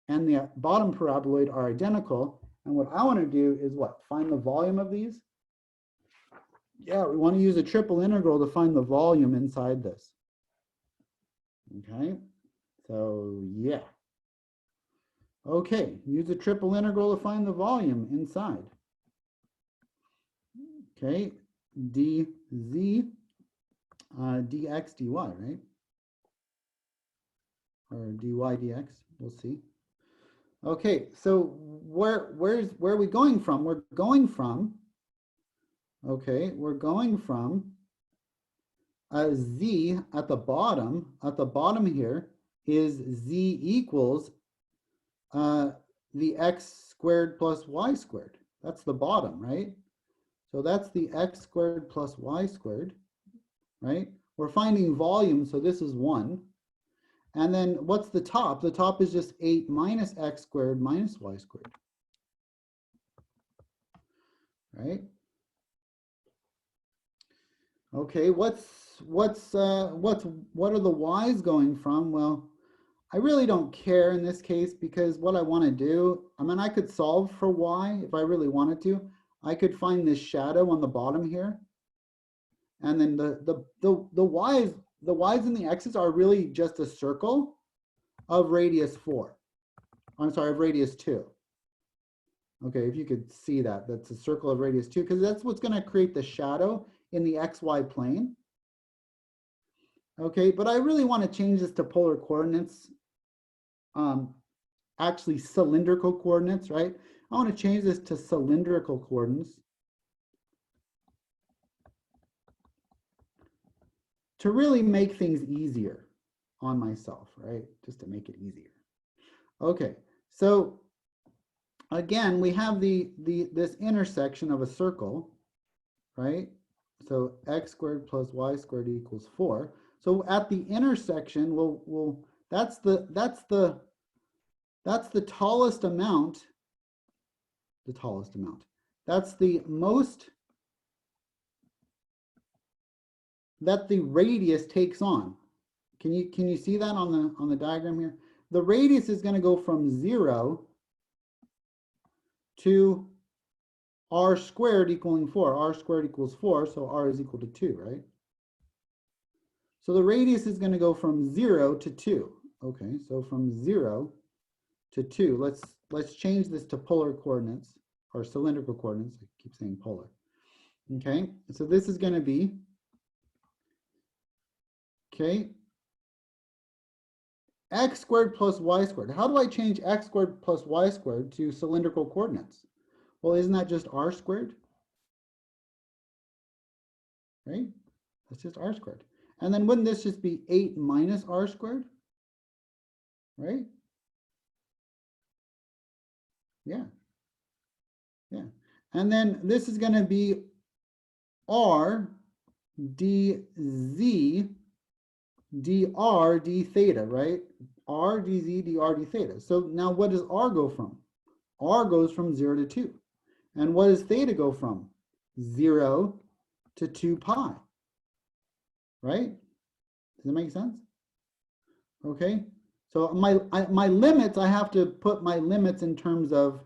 and the bottom paraboloid are identical, And what I want to do is what? Find the volume of these. Yeah, we want to use a triple integral to find the volume inside this. Okay, so yeah. Okay, use a triple integral to find the volume inside. Okay, dz dx dy, right? Or dy dx, we'll see. Okay, so where are we going from? We're going from, okay, we're going from a z at the bottom here is z equals the x squared plus y squared. That's the bottom, right? So that's the x squared plus y squared, right? We're finding volume, so this is 1. And then what's the top? The top is just 8 minus x squared minus y squared, right? Okay, what are the y's going from? Well, I really don't care in this case because what I want to do, I mean, I could solve for y if I really wanted to. I could find this shadow on the bottom here, and then the y's and the x's are really just a circle of radius 4. I'm sorry, of radius 2. Okay, if you could see that, that's a circle of radius 2, because that's what's going to create the shadow in the xy plane. Okay, but I really want to change this to polar coordinates, actually cylindrical coordinates, right? I want to change this to cylindrical coordinates to really make things easier on myself, right? Just to make it easier. Okay, so again, we have this intersection of a circle, right? So x squared plus y squared equals 4. So at the intersection, that's the tallest amount. The tallest amount. That's the most that the radius takes on. Can you see that on the diagram here? The radius is going to go from 0 to r squared equaling 4. R squared equals 4, so r is equal to 2, right? So the radius is going to go from 0 to 2. Okay, so from 0 to 2. Let's change this to polar coordinates or cylindrical coordinates. I keep saying polar. Okay, so this is going to be, okay, x squared plus y squared. How do I change x squared plus y squared to cylindrical coordinates? Well, isn't that just r squared? Right? That's just r squared. And then wouldn't this just be 8 minus r squared? Right? Yeah. Yeah. And then this is going to be r dz dr d theta, right? R dz dr d theta. So now what does r go from? R goes from 0 to 2. And what does theta go from? 0 to 2 pi. Right? Does that make sense? Okay. So my limits, I have to put my limits in terms of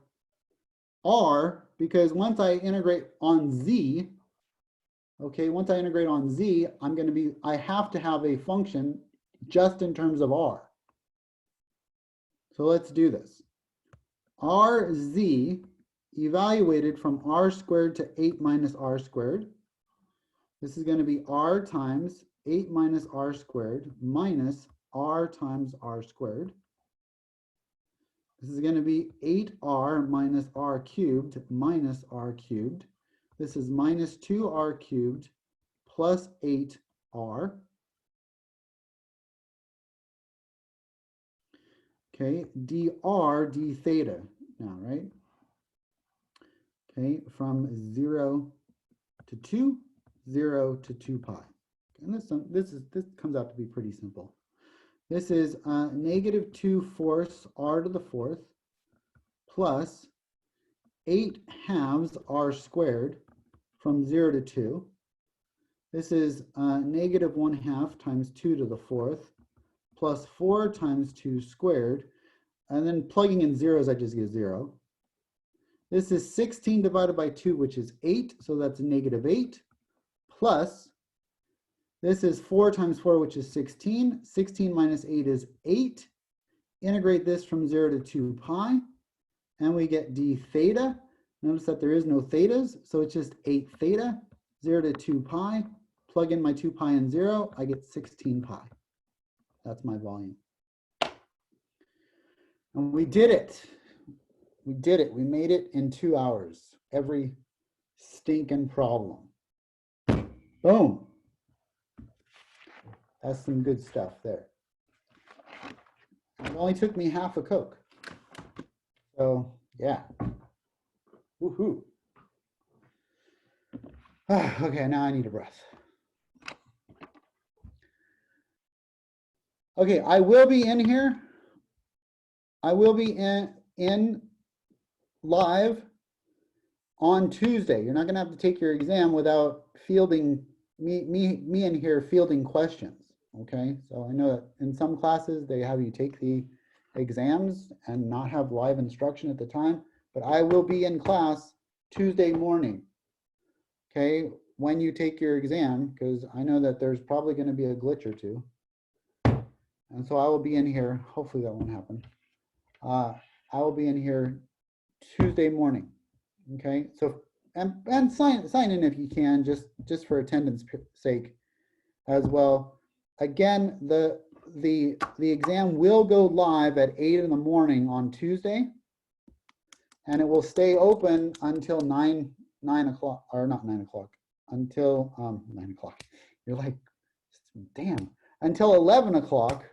r, because once I integrate on z, okay, once I integrate on z, I have to have a function just in terms of r. So let's do this. Rz evaluated from r squared to 8 minus r squared. This is going to be r times 8 minus r squared minus r times r squared. This is going to be 8r minus r cubed minus r cubed. This is minus 2r cubed plus 8r. Okay, dr d theta now, right? Okay, from 0 to 2, 0 to 2 pi. And this comes out to be pretty simple. This is negative 2/4 r to the 4th plus 8/2 r squared from 0 to 2. This is negative 1/2 times 2 to the 4th plus 4 times 2 squared. And then plugging in zeros, I just get 0. This is 16 divided by 2, which is 8. So that's -8. Plus, this is 4 times 4, which is 16. 16 minus 8 is 8. Integrate this from 0 to 2 pi. And we get d theta. Notice that there is no thetas. So it's just 8 theta. 0 to 2 pi. Plug in my 2 pi and 0. I get 16 pi. That's my volume. And we did it. We did it. We made it in 2 hours. Every stinking problem. Boom. That's some good stuff there. It only took me half a Coke. So, yeah. Woohoo. Okay, now I need a breath. Okay, I will be in here. I will be in live on Tuesday. You're not going to have to take your exam without fielding me in here fielding questions. Okay, so I know that in some classes they have you take the exams and not have live instruction at the time, but I will be in class Tuesday morning. Okay, when you take your exam, because I know that there's probably going to be a glitch or two. And so I will be in here. Hopefully that won't happen. I will be in here Tuesday morning. Okay, so and sign in if you can, just for attendance sake as well. Again, the exam will go live at 8 in the morning on Tuesday, and it will stay open until 9 o'clock, or not 9 o'clock, until 9 o'clock. You're like, damn, until 11 o'clock.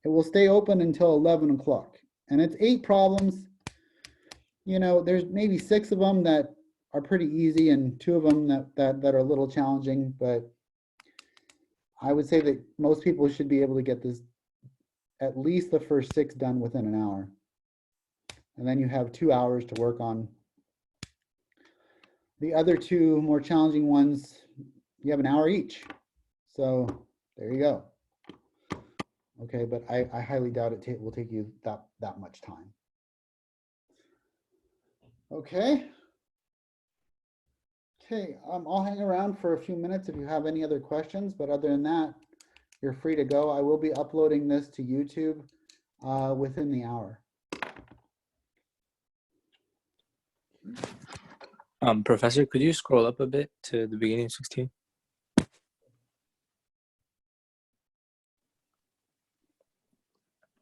It will stay open until 11 o'clock, and it's 8 problems. You know, there's maybe 6 of them that are pretty easy and 2 of them that are a little challenging, but I would say that most people should be able to get this, at least the first 6 done within an hour. And then you have 2 hours to work on. The other 2 more challenging ones, you have an hour each. So there you go. Okay, but I highly doubt it will take you that much time. Okay. Okay, I'll hang around for a few minutes if you have any other questions, but other than that, you're free to go. I will be uploading this to YouTube within the hour. Professor, could you scroll up a bit to the beginning of 16?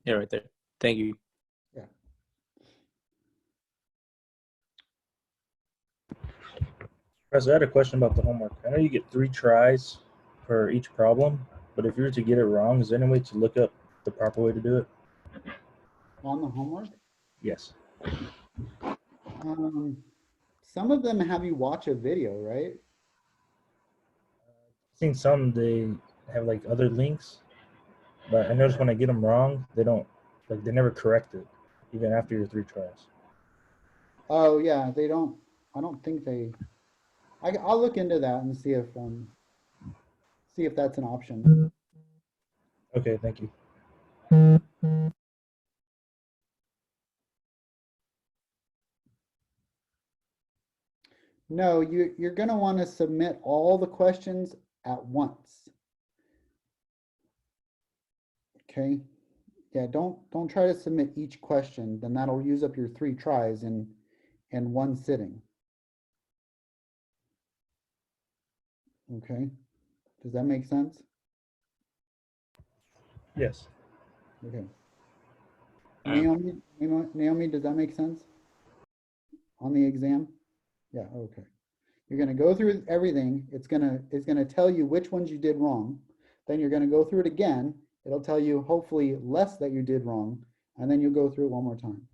Yeah, right there. Thank you. Yeah. Professor, I had a question about the homework. I know you get 3 tries for each problem, but if you were to get it wrong, is there any way to look up the proper way to do it? On the homework? Yes. Some of them have you watch a video, right? I've seen some, they have like other links, but I noticed when I get them wrong, they don't, like they never correct it, even after your 3 tries. Oh yeah, they don't. I don't think they. I'll look into that and see if that's an option. Okay, thank you. No, you're going to want to submit all the questions at once. Okay. Yeah, don't try to submit each question, then that'll use up your 3 tries in one sitting. Okay. Does that make sense? Yes. Okay. Naomi, does that make sense? On the exam? Yeah, okay. You're going to go through everything. It's going to tell you which ones you did wrong. Then you're going to go through it again. It'll tell you hopefully less that you did wrong, and then you'll go through it one more time.